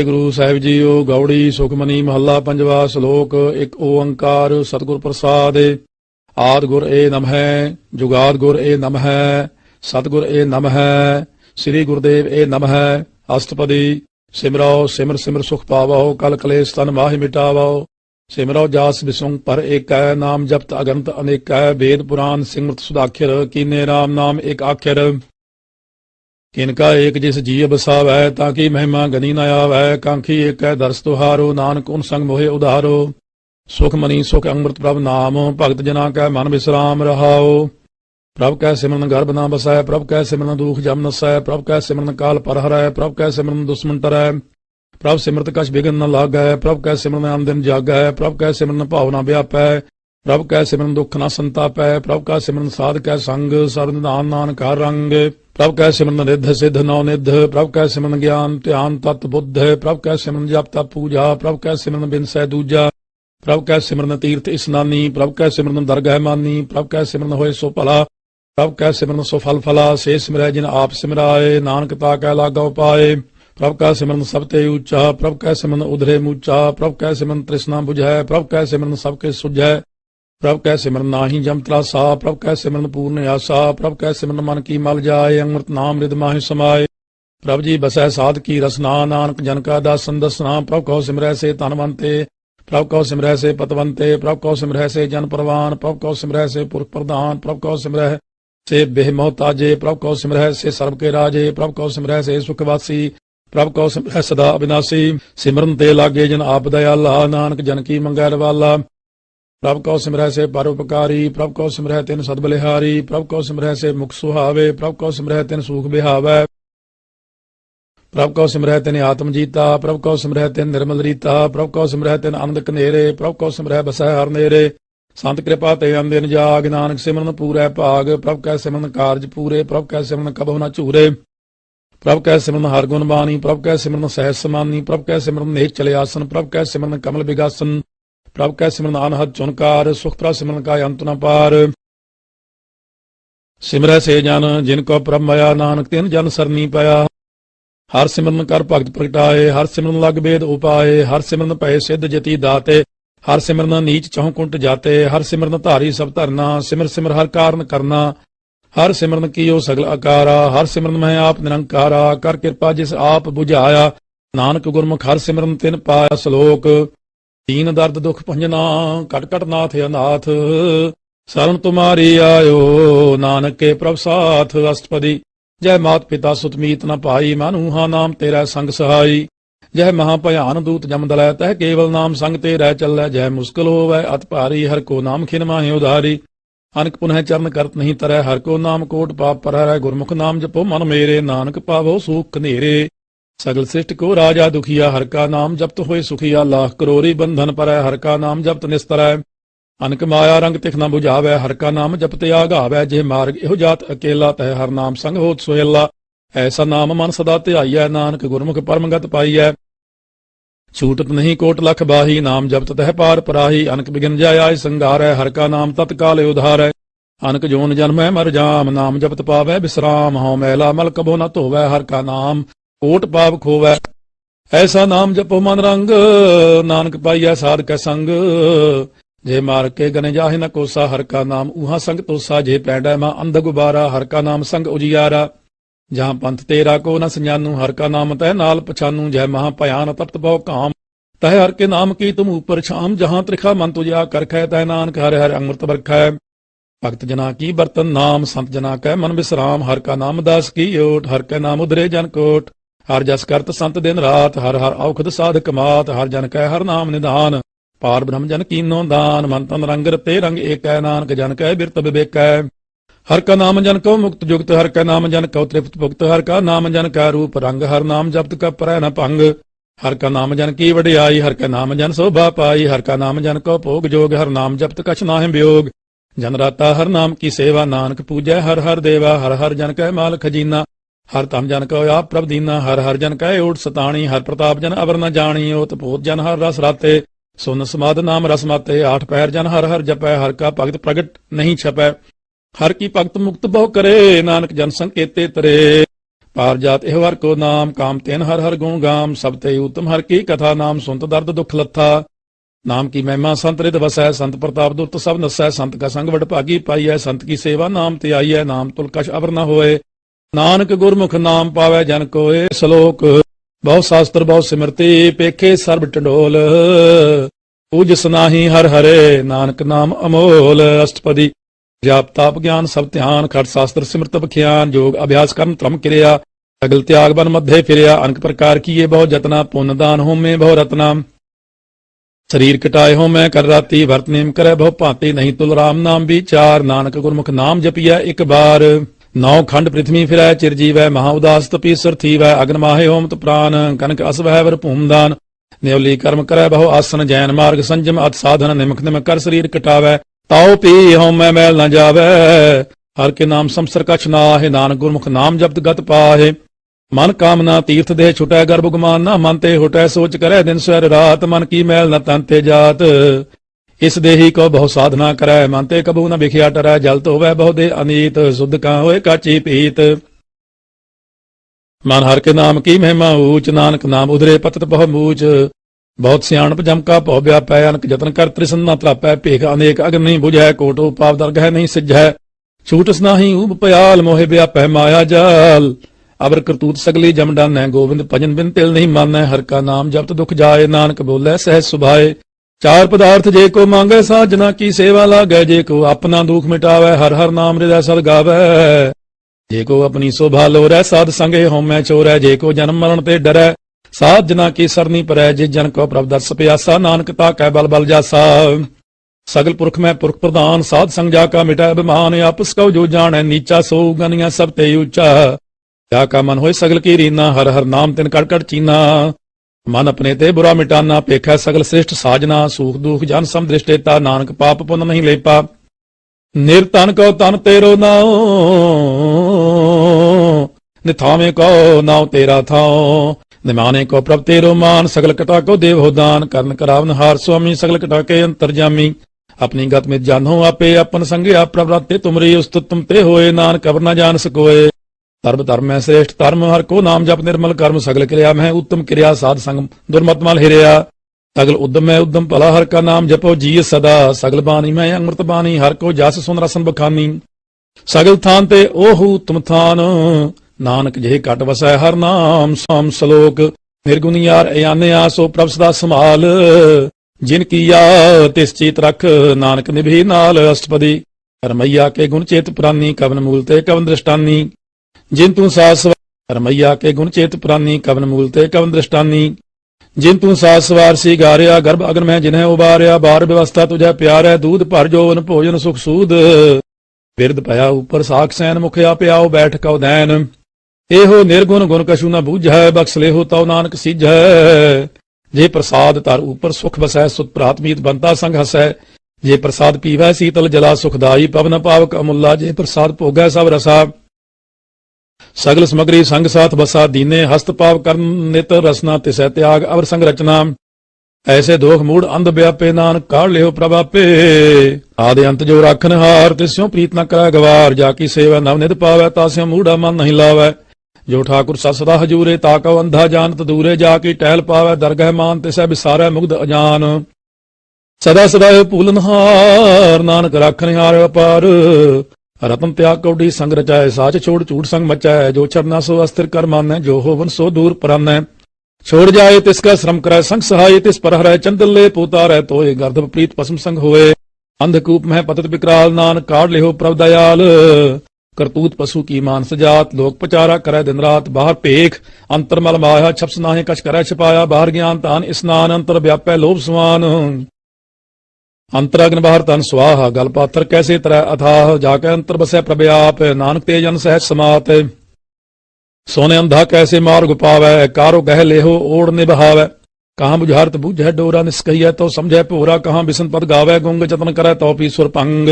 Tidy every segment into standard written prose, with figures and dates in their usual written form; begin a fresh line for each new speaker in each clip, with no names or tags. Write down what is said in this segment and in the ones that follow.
Guru Sahib JIO. Gauri Sukhmani ਮਹੱਲਾ ਪੰਜਵਾ। ਸ਼ਲੋਕ। ਇੱਕ ਓੰਕਾਰ ਸਤਿਗੁਰ ਪ੍ਰਸਾਦਿ। ਆਦਿ ਗੁਰ ਏ ਨਮਹਿ, ਜੁਗਾਦ ਗੁਰ ਏ ਨਮਹਿ, ਸਤਿਗੁਰ ਏ ਨਮਹਿ, ਸ੍ਰੀ ਗੁਰਦੇਵ ਏ ਨਮਹਿ। ਅਸ਼ਟਪਦੀ। ਸਿਮਰੋ ਸਿਮਰ ਸਿਮਰ ਸੁਖ ਪਾਵੋ, ਕਲ ਕਲੇਸ਼ ਤਨ ਮਾਹਿ ਮਿਟਾਵੋ। ਸਿਮਰੋ ਜਾਸ ਬਿਸੁੰਗ ਪਰ ਏਕੈ, ਨਾਮ ਜਪਤ ਅਗੰਤ ਅਨੇਕੈ। ਵੇਦ ਪੁਰਾਨ ਸਿਮਰਤ ਸੁਦਾਖਿਰ, ਕੀਨੇ ਰਾਮ ਨਾਮ ਏਕ ਆਖਿਰ। किनका एक जिस जी बसावै, ताकि महिमा गनी न आवै। कांखी एक है दर्श तुहारो, नानक उन संग मोहे उधारो। सुख मनी सुख अमृत प्रभ नाम, भगत जना कै मन विश्राम रहाओ। प्रभ कै सिमरन गर्भ न बसै, प्रभ कै सिमरन दुख जम नसै। प्रभ कै सिमरन काल पर हरै, प्रभ कै सिमरन दुश्मन टरै। प्रभ सिमरत कछ बिघन न लागै, प्रभ कै सिमरन आन दिन जागै। प्रभ कै सिमरन भाव न व्यापै, प्रभ कै सिमरन दुख न संतापै। प्रभ कै सिमरन साध कै संग, सरन नान नानक हर रंग। प्रभ कै सिमरन रिद्ध सिद्ध नौ निध, प्रभ कै सिमरन ज्ञान ध्यान तत् बुद्ध। प्रभ कै सिमरन जप तप पूजा, प्रभ कै सिमरन बिनसै दूजा। प्रभ कै सिमरन तीर्थ स्नानी, प्रभ कै सिमरन दरगह मानी। प्रभ कै सिमरन होए सो भला, प्रभ कै सिमरन सो फल फला। से सिमरै जिन आप सिमराए, नानक ताकै लागौ पाए। प्रभ कै सिमरन सब ते ऊंचा, प्रभ कै सिमरन उधरे मूचा। प्रभ कै सिमरन तृष्णा बुझै, प्रभ कै सिमरन सबके सुझै। प्रभ कै सिमरन नाहि जम त्रासा, प्रभ कै सिमरन पूर्ण आसा। प्रभ कै सिमरन मन की मल जाए, अमृत नाम हृदय माहि समाए। प्रभ जी बसै साध की रसना, नानक जन का दासन दसना। प्रभ कहो सिमरै से धनवंते, प्रभ कहो सिमरै से पतवंते। प्रभ कहो सिमरै से जन परवान, प्रभ कहो सिमरै से पुरख प्रधान। प्रभ कहो सिमरै से बेहमोताजे, प्रभ कहो सिमरै से सर्व के राजे। प्रभ कहो सिमरै से सुखवासी, प्रभ कहो सिमरै सदा अविनाशी। सिमरन ते लागे जन आप दयाला, नानक जन की मंगै रवाला। प्रभ कहो सिमरै से परोपकारी, प्रभ कहो सिमरै तिन सद बलिहारी। प्रभ कहो सिमरै से मुख सुहावे, प्रभ कहो सिमरै तिन सुख बिहावै। प्रभ कहो सिमरै तिन आत्म जीता, प्रभ कहो सिमरै तिन निर्मल रीता। प्रभ कहो सिमरै तिन आनंद कनेरे, प्रभ कहो सिमरै बसै हर नेरे। संत कृपा ते अंदिन जाग, नानक सिमरन पूरै भाग। प्रभ कै सिमरन कारज पूरे, प्रभ कै सिमरन कबहु न झूरे। प्रभ कै सिमरन हर गुण बानी, प्रभ कै सिमरन सहज समानी। प्रभ कै सिमरन नेक चले आसन, प्रभ कै सिमरन कमल बिगासन। प्रभ कै सिमरन अनहद चुनकार, सुख प्रभ सिमरन का अंत न पार। सिमरै से जन जिनको प्रभ मया, नानक तिन जन सरनी पाया। हर सिमरन कर भगत प्रगटाए, हर सिमरन लग बेद उपाए। हर सिमरन भय सिद्ध जति दाते, हर सिमरन नीच चहुं कुंट जाते। हर सिमरन धारी सब धरना, सिमर सिमर हर कारण करना। हर सिमरन कीओ सगल अकारा, हर सिमरन मैं आप निरंकारा। कर कृपा जिस आप बुझाया, नानक गुरमुख हर सिमरन तिन पाया। श्लोक। दीन दर्द दुख भंजना, कट कट नाथ अनाथ। शरण तुम्हारी आयो, नानक के प्रभ साथ। अष्टपदी। जय मात पिता सुत मीत न पाई, मानूहा नाम तेरा संग सहाई। जय महाभयान दूत जम दलै, तह केवल नाम संग तेरा चलै। जय मुश्किल होवै अत भारी, हर को नाम खिन माहि उधारी। अनक पुनः चरण करत नहीं तरह, हर को नाम कोट पाप पर हरै। गुरमुख नाम जपो मन मेरे, नानक पावो सुख कनेरे। सगल सृष्टि को राजा दुखिया, हर का नाम जपत होए सुखिया। लाख करोरी बंधन परै, हर का नाम जपत निस्तरै। अनक माया रंग तिख न बुझावै, हर का नाम जपत आगावै। जे मार्ग इहो जात अकेला, तह हर नाम संग होत सोहेला। ऐसा नाम मन सदा ध्याइयै, नानक गुरमुख परमगत पाइयै। छूटत नहीं कोट लख बाही, नाम जपत तह पार पराही। अनक बिघन जय आय संगारै, हर का नाम तत्काल उधारै। अनक जोन जन्मै मर जाम, नाम जपत पावै विश्राम। हौ मैला मल कबो न धोवै, हर का नाम कोट पाप खोवै। ऐसा नाम जपो मन रंग, नानक पाइयै साध कै संग। जे मार के गने जाहि न कोसा, हर का नाम उहा संग तोसा। जे पैंडै मां अंध गुबारा, हर का नाम संग उजियारा। जहाँ पंथ तेरा को न सजानू, हर का नाम तह नाल पछानू। जय महा भयान तप्त बहु काम, तह हर के नाम की तुम ऊपर छाम। जहाँ त्रिखा मन तुझा करखै, तह नानक हर हर अमृत बरखै। भगत जना की बर्तन नाम, संत जना कै मन विश्राम। हर का नाम दास की ओट, हर के नाम उधरे जन कोट। हर जस करत संत दिन रात, हर हर औखद साधक मात। हर जन कै हर नाम निधान, पार ब्रह्म जन कीनो दान। मन तन रंग रते रंग एकै, नानक जन कै बिरत विवेकै। हर का नाम जन को मुक्त जुगत, हर का नाम जन को तृप्त भुगत। हर का नाम जन का रूप रंग, हर नाम जपत का परै न भंग। हर का नाम जन की वडियाई, हर का नाम जन शोभा पाई। हर का नाम जन को भोग जोग, हर नाम जपत कछ नाहि वियोग। जन राता हर नाम की सेवा, नानक पूजै हर हर देवा। हर हर जन कै माल खजीना, हर तम जन को आप प्रभ दीना। हर हर जन कै ओट सताणी, हर प्रताप जन अवर न जानी। ओत पोत जन हर रस राते, सुन समाद नाम रस माते। आठ पैर जन हर हर जपै, हर का भगत प्रगट नहीं छपै। हर की भगत मुक्त बहु करे, नानक जन संकेते तरे। पार जात एह हर को नाम, काम तेन हर हर गुण गाम, सब ते उत्तम हर की कथा, नाम सुनत दर्द दुख लथा। नाम की महिमा संत रित वसै, संत प्रताप दुर्त सब नसै, संत का संग वड भागी पाई है, संत की सेवा नाम ते आई है, नाम तुल कछ अवर न होए, नानक गुरमुख नाम पावै जन कोय। श्लोक बहु शास्त्र बहु सिमरती, पेखे सर्ब टंडोल, पूज सनाही हर हरे, नानक नाम अमोल। अष्टपदी जाप ताप ज्ञान सब ध्यान, खट शास्त्र सिमरत बख्यान, योग अभ्यास कर्म त्रम क्रिया, सगल त्याग बन मध्य फिरिया, अनेक प्रकार की ये बहु जतना, पुण्य दान हो में बहु रत्ना, शरीर कटाए हो मैं कर राती, भरत नेम करे बहु भांति, नहीं तुल राम नाम विचार, नानक गुरमुख नाम जपिया एक बार। नौ खंड पृथ्वी फिरै चिरजीवै, महा उदास तपीसर थीवै, अग्न माहे होम प्राण, कनक अस वह वर भूमदान, नेवली कर्म करे बहु आसन, जैन मार्ग संजम अत साधन, निमक निमक कर शरीर कटावै, ताओ पी होम मैं मैल न जावै, हर के नाम संसर कछ नाहि, नानक गुरमुख नाम जपत गत पाहे। मन कामना तीर्थ देह छुटै, गर्भ गुमान न मन ते हुटै, सोच करे दिन सवेर रात, मन की मैल न तन ते जात, इस देही को बहु साधना करे, मन ते कबू न बिखिया टरै, जल तो वह बहु दे अनीत, शुद्ध का होए काची पीत। मन हर के नाम की महिमा ऊंच, नानक नाम उधरे पतत बहु मूच, बहुत सियाणप जमका पौ व्यापै, अनक जतन कर त्रिसन न त्रापै, भेख अनेक अग्न नहीं बुझै, कोटो पाप दरगह नहीं सिझै, छूटस नाही ऊब पयाल, मोहे व्यापै माया जाल, अबर करतूत सगली जम डानै, गोविंद भजन बिन तिल नहीं मानै, हर का नाम जपत दुख जाए, नानक बोले सहज सुभाए। चार पदार्थ जे को मांगे, साजना की सेवा लागै, जे को अपना दुख मिटावै, हर हर नाम हृदय सद गावै, जे को अपनी शोभा लोरै, साध संगे होमै चोरै, जे को जन्म मरण ते डरै, साध जना की सरनी परै, जिस जन को प्रभ दर्श प्यासा, नानक ताकै बल बल जासा। सगल पुरख में पुरख प्रधान, साध संग जाका मिटै अभिमान, आपस कौ जो जानै नीचा, सो गनिया सब ते ऊंचा, क्या का मन होए सगल की रीना, हर हर नाम तिन कड़ कड़ चीना, मन अपने ते बुरा मिटाना, पेखै सगल श्रेष्ठ साजना, सुख दुख जन सम दृष्टेता, नानक पाप पुन नहीं लेपा, निर्तन को तन तेरो नाओ, निथावे को नाव तेरा थाओ, निमाने को प्रभ तेरो मान, सगल कटा को देव हो दान, करण करावन हार स्वामी, सगल कटा के अंतर्जामी, अपनी गत में जानो आपे, अपन संगे आप प्रवृत्ते तुमरी, उस्तुत तुम ते होए, नानक अवर न जान सकोए। सर्व धर्म में श्रेष्ठ धर्म, हर को नाम जप निर्मल कर्म, सगल क्रिया में उत्तम क्रिया, साध संग दुर्मत मल हिरिया, सगल उद्यम में उद्यम भला, हर का नाम जपो जी सदा, सगल बानी में अमृत बानी, हर को जस सुन रसन बखानी, सगल थान ते ओहु तुम थान, नानक जे कट वसै हर नाम साम। श्लोक निर्गुणी यार अयाने आसो प्रभ सदा संभाल, जिन किया तिस चीत रख, नानक निभि नाल। अष्टपदी रमैया के गुण चेत पुरानी, कवन मूल ते कवन दृष्टानी, जिन तू सास रमैया के गुण चेत पुरानी, कवन मूल ते कवन दृष्टानी, जिन तू सास सवार सी गारिया, गर्भ अग्न में जिन्हें उबारिया, बार व्यवस्था तुझे प्यार है, दूध भर जोवन भोजन सुख सूद, बिरद पया ऊपर साख सैन, मुखिया प्याओ बैठ कौ दैन, एहो निर्गुण गुण कछु न बूझै, बख्श ले हो तौ नानक सीझै, जे प्रसाद तार ऊपर सुख बसै, सुत प्रातमीत बनता संग हसै, जे प्रसाद पीवै शीतल जला, सुखदाई पवन पावक अमुल्ला, जे प्रसाद भोगै सब रसा, सगल समग्री संग साथ बसा, दीने हस्त पाव कर्म नित रसना, तिसै त्याग अवर संग रचना, ऐसे दोख मूड अंध व्यापे, नानक काढ़ लेहो प्रभापे, आदि अंत जो राखन हार, तिस्यों प्रीत न करै गवार, जाकी सेवा नवनिध पावै, तास्यों मूढ़ा मन नहीं लावै, जो ठाकुर सदा हजूरे, ताकौ अंधा जानत दूरे, जाकी टहल पावै दरगह मान, तिसै बिसारै मुग्ध अजान, सदा सदा पूलनहार, नानक राखन हार अपार, रतन त्याग कौडी संग रचाए, साच छोड़ झूठ संग मचाए, जो चरना सो अस्थिर कर मानै, जो होवन सो दूर परानै, छोड़ जाए तिसका श्रम करे, संग सहाय तिस पर हरै, चंदन ले पोता रह तोय, गर्दभ प्रीत पसम संग होए, अंधकूप में पतत विकराल, नानक काढ़ लेहो प्रभ दयाल, करतूत पशु की मानस जात, लोक पचारा करे दिन रात, बाहर पेख अंतर मल माया, छपस नाहे कछ करे छिपाया, बाहर ज्ञान तान स्नान, अंतर व्यापै लोभ समान, अंतराग्न बाहर तन स्वाहा, गल पाथर कैसे तरह अथाह, जाके अंतर बसै प्रभयाप, नानक तेजन सहज समात, सोने अंधा कैसे मार्ग पावै, कारो गह लेहो ओढ़ निबहावै, कहाँ बुझारत बूझै डोरा, निष्कहियै तो समझै भोरा, कहाँ बिसन पद गावै, गुंग जतन करै तो पीश्वर पंग,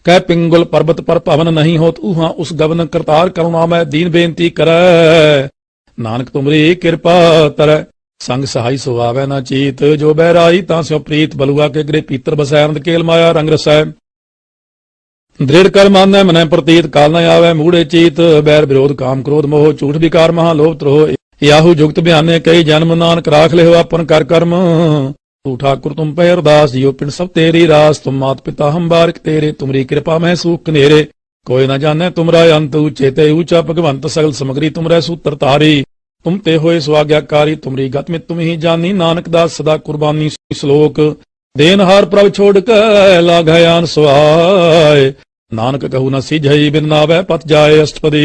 कह पिंगुल पर्वत पर पवन नहीं होत, ऊहा उस गवन करतार करुणा में दीन बेनती करै, नानक तुमरी कृपा तरੈ, संग सहाई सो आवे न चीत, जो बहराई तां स्यो प्रीत, बलुआ के गृह पीतर बसै, आनंद केल माया रंग रसै, दृढ़ कर मानै मनै प्रतीत काल न आवे मूढ़े चीत बैर विरोध काम क्रोध मोह झूठ विकार महालोभ त्रोह याहू जुगत बयाने कई जन्म नानक राख ले अपन कर कर्म तू ठाकुर तुम पे अरदास जियो पिंड सब तेरी रास तुम मात पिता हम बारिक तेरे तुमरी कृपा में सुख नेरे कोई न जाने तुमरा अंत चेते ऊंचा भगवंत सगल समग्री तुमरे सूत्र तारी तुम ते होए स्वाज्ञाकारी तुमरी गत में तुम ही जानी नानक दास सदा कुर्बानी श्लोक देनहार प्रभ छोड़ के लाघयान सुहाय नानक कहू न सीझई बिन नावै पत जाए अष्टपदी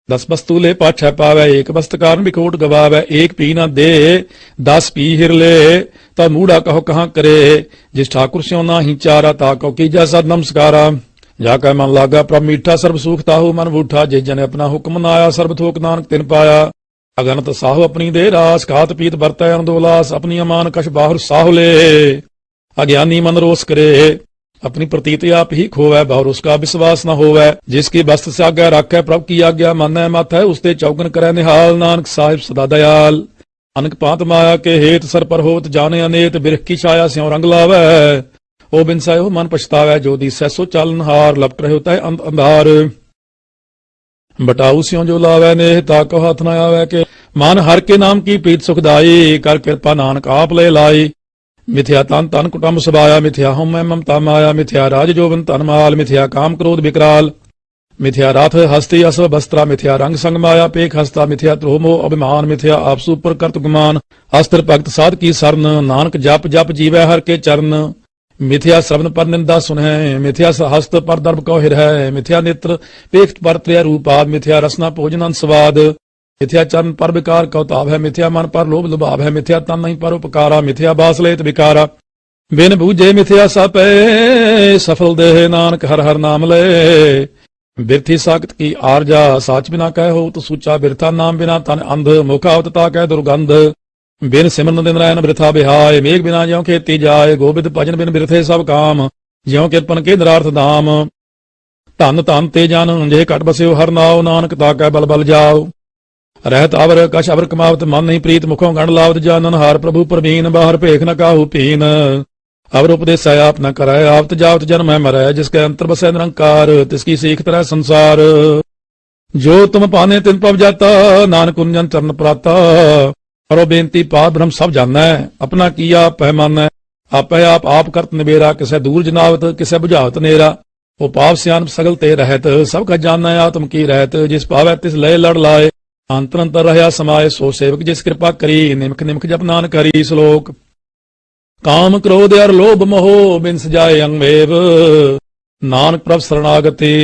10 वस्तु ले पाछै पावै एक वस्त कारण बिकोट गवावै एक पी न दे 10 पी हिर ले ता मूढ़ा कहो कहाँ करे जिस ठाकुर स्यों ना ही चारा ता कहो की जैसा नमस्कारा जाकर मन लागा प्रभ मीठा सर्ब सुख ताहू मन बूठा जे जने अपना हुक्म नाया सर्ब थोक नानक तिन पाया अगनत साहु अपनी दे रास खात पीत बरतै अनदोलास अपनी अमान कश बाहुर साहु ले अज्ञानी मन रोस करे अपनी प्रतीत आप ही खोवै बहुर उसका विश्वास न होवै जिसकी बस्त से आज्ञा रखै प्रभु की आज्ञा मानै मत है उसते चौगन करै निहाल नानक साहिब सदा दयाल अनक पात माया के हेत सर पर होत जाने अनेत बिरख की छाया स्यों रंग लावै ओ बिनसायो मन पछतावै जो दिसै सो चालन हार लपट रहे होता है अंधार बटाऊ स्यों जो लावै नेह ताको हाथ न आवे के मन हर के नाम की प्रीत सुखदाई कर कृपा नानक आप ले लाई मिथ्या तन तन कुटुंब सबाया मिथ्या हम मैं ममता माया मिथ्या राज जोवन तन माल मिथ्या काम क्रोध विकराल मिथ्या राथ हस्ती असव बस्त्रा मिथ्या रंग संग माया पेख हस्ता मिथ्या त्रोमो अभिमान मिथ्या आपसु पर कर्त गुमान अस्त्र भक्त साध की सरन नानक जप जप जीवै हर के चरण मिथ्या श्रवण पर निंदा सुनह मिथ्या हस्त पर दर्भ कौ हिर है मिथ्या नेत्र पेख पर त्रय रूपाद मिथ्या रसना भोजन स्वाद मिथ्या चरण पर विकार कौताव है मिथ्या मन पर लोभ लुभाव है मिथ्या तन नहीं पर उपकारा मिथ्या बास लेत विकारा बिन बूझे मिथ्या सपे सफल देह नानक हर हर नाम ले बिरथी साकत की आरजा साच बिना कह हो तो सूचा बिरथा नाम बिना तन अंध मुखावतता कह दुर्गंध बिन सिमरन दिन रैन बिरथा बिहाय मेघ बिना ज्यों खेती जाय गोबिंद भजन बिन बिरथे सब काम ज्यों किरपन के निरार्थ धाम धन धन ते जन जे कट बस्यो हर नाव नानक ताकै बल बल जाओ रहत अवर कश अवर कमावत मन नहीं प्रीत मुखों गण लावत जानन हार प्रभु प्रवीण बाहर भेख न काहू पीन अवर उपदेश आप न करे आवत जावत जन्म है मरै जिसके अंतर बसे निरंकार तिसकी सीख तरह संसार जो तुम पाने तिन पव जाता नानक कुंजन चरण प्राता करो बेनती पार ब्रह्म सब जानना है अपना किया पैमाना आपे आप करत निबेरा किसे दूर जनावत किसे बुझावत नेरा वो पाप सियान सगल ते रहत सब का जानना है आत्म की रहत जिस पावै तिस लय लड़ लाए अंतर अंतर रहा समाये सो सेवक जिस कृपा करी निमक निमक जप नानक हरि श्लोक काम क्रोध अर लोभ मोह बिन सजाए अंगमेव नानक प्रभ शरणागति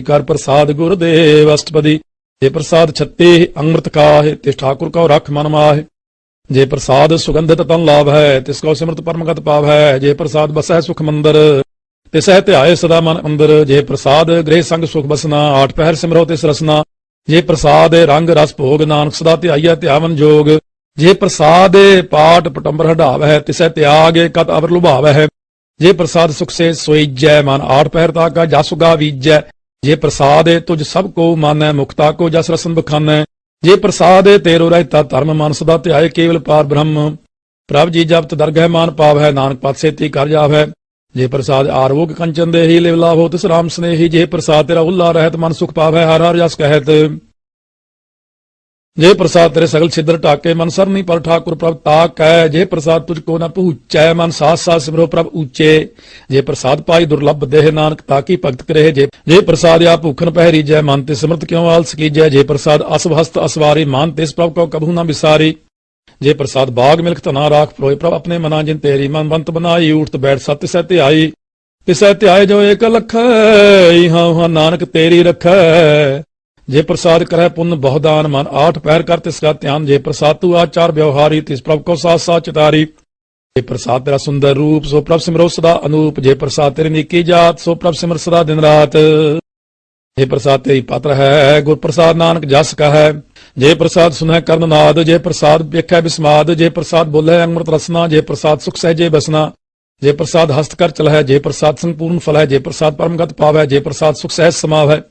कर प्रसाद गुरुदेव अष्टपदी जे प्रसाद छत्ते अमृत काहे तिस ठाकुर को रख मन माहे जे प्रसाद सुगंधित तन लाभ है तिसको सिमृत परमगत पाव है जे प्रसाद बसै सुख मंदिर तिसह ध्याए सदा मन अंदर जे प्रसाद गृह संग सुख बसना 8 पहर सिमरो तिस रसना जे प्रसाद रंग रस भोग नानक सदा ध्याइया ध्यावन जोग जे प्रसाद पाठ पटंबर हटाव है तिसै त्याग कत अवर लुभाव है जे प्रसाद सुख से सोईजै मन 8 पहर ताका जासुगा वीजै जे प्रसाद तुझ सब को मानै मुक्ता को जस रसन बखानै जे प्रसाद तेरो रहता धर्म मन सदा ध्याय केवल पार ब्रह्म प्रभ जी जब दरगह मान पाव है नानक पात सेती कर जाव है जे प्रसाद आरोग कंचन दे ही लिव लाभ हो तिस राम स्नेही जे प्रसाद तेरा उल्ला रहत मन सुख पाव है हर हर जस कहत जे प्रसाद तेरे सगल छिद्र टाके मन सरनी पर ठाकुर प्रभ ताक है जे प्रसाद तुझको न पूछै मन साथ साथ सिमरो प्रभ ऊंचे जे प्रसाद पाई दुर्लभ देह नानक ताकी भगत करे जे प्रसाद या भूखन पहरी जय मन ते समृत क्यों आलस की जय जे प्रसाद असव हस्त असवारी मान तिस प्रभ को कभू न बिसारी जे प्रसाद बाग मिल्क तना राख प्रोय प्रभ अपने मना जिन तेरी मन बंत बनाई उठत बैठ सत्य सहते आई तिसै ध्याय जो एक लख इहाँ उहाँ नानक तेरी रख जे प्रसाद करे पुण्य बहुदान मन 8 पहर कर तिसका ध्यान जे प्रसाद तू आचार व्यवहारी तिस प्रभ को साथ साथ चितारी जे प्रसाद तेरा सुंदर रूप सो प्रभ सिमरो सदा अनूप जे प्रसाद तेरी निकी जात सो प्रभ सिमर सदा दिन रात जे प्रसाद तेरी पात्र है गुर प्रसाद नानक जस का है जे प्रसाद सुनह कर्ण नाद जे प्रसाद वेखै बिस्माद जे प्रसाद बोले अमृत रसना जे प्रसाद सुख सहजे बसना जे प्रसाद हस्त कर चल है जे प्रसाद संपूर्ण फल है जे प्रसाद परमगत पाव है जे प्रसाद सुख सहज समाव है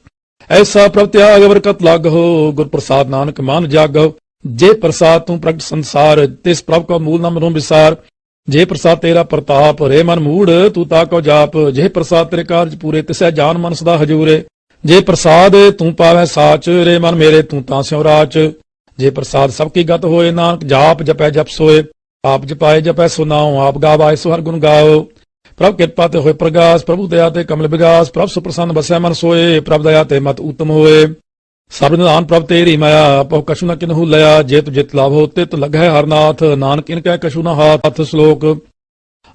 ऐसा प्रभ त्याग बरकत लाग हो गुर प्रसाद नानक मान जाग हो जे प्रसाद तू प्रगट संसार तिस प्रभ को मूल न मनो विसार ਜੇ ਪ੍ਰਸਾਦ ਤੇਰਾ ਪ੍ਰਤਾਪ, ਰੇ ਮਨ ਮੂੜ ਤੂੰ ਤਾ ਕੋ ਜਾਪ। ਜੇ ਪ੍ਰਸਾਦ ਤੇਰੇ ਕਾਰਜ ਪੂਰੇ, ਤਿਸੈ ਜਾਨ ਮਨ ਸਦਾ ਹਜੂਰੇ। ਜੇ ਪ੍ਰਸਾਦ ਤੂੰ ਪਾਵੈ ਸਾਚ, ਰੇ ਮਨ ਮੇਰੇ ਤੂੰ ਤਾਂ ਸਿਉ ਰਾਚ। ਜੇ ਪ੍ਰਸਾਦ ਸਭ ਕੀ ਗਤ ਹੋਏ, ਨਾਨਕ ਜਾਪ ਜਪੈ ਜਪ ਸੋਏ। ਆਪ ਜਪਾਏ ਜਪੈ ਸੋ ਨਾਉ, ਆਪ ਗਾਵਾਏ ਸੋ ਹਰ ਗੁਣ ਗਾਓ। ਪ੍ਰਭ ਕਿਰਪਾ ਤੇ ਹੋਏ ਪ੍ਰਗਾਸ, ਪ੍ਰਭੂ ਦਇਆ ਤੇ ਕਮਲ ਵਿਗਾਸ। ਪ੍ਰਭ ਸੁਪ੍ਰਸੰਨ ਬਸੈ ਮਨ ਸੋਏ, ਪ੍ਰਭ ਦਇਆ ਤੇ ਮਤ ਊਤਮ ਹੋਏ। ਸਭ ਨਿਧਾਨ ਪ੍ਰਭ ਤੇਰੀ ਮਾਇਆ, ਆਪੋ ਕਛੁ ਨ ਕਿਨਹੂ ਲਿਆ। ਜੇ ਤੁ ਜਿਤ ਲਾਭੋ ਤਿਤ ਲਗੈ ਹਰਨਾਥ, ਨਾਨਕ ਇਨ ਕੈ ਕਛੂ ਨ ਹਾਥ। ਸ਼ਲੋਕ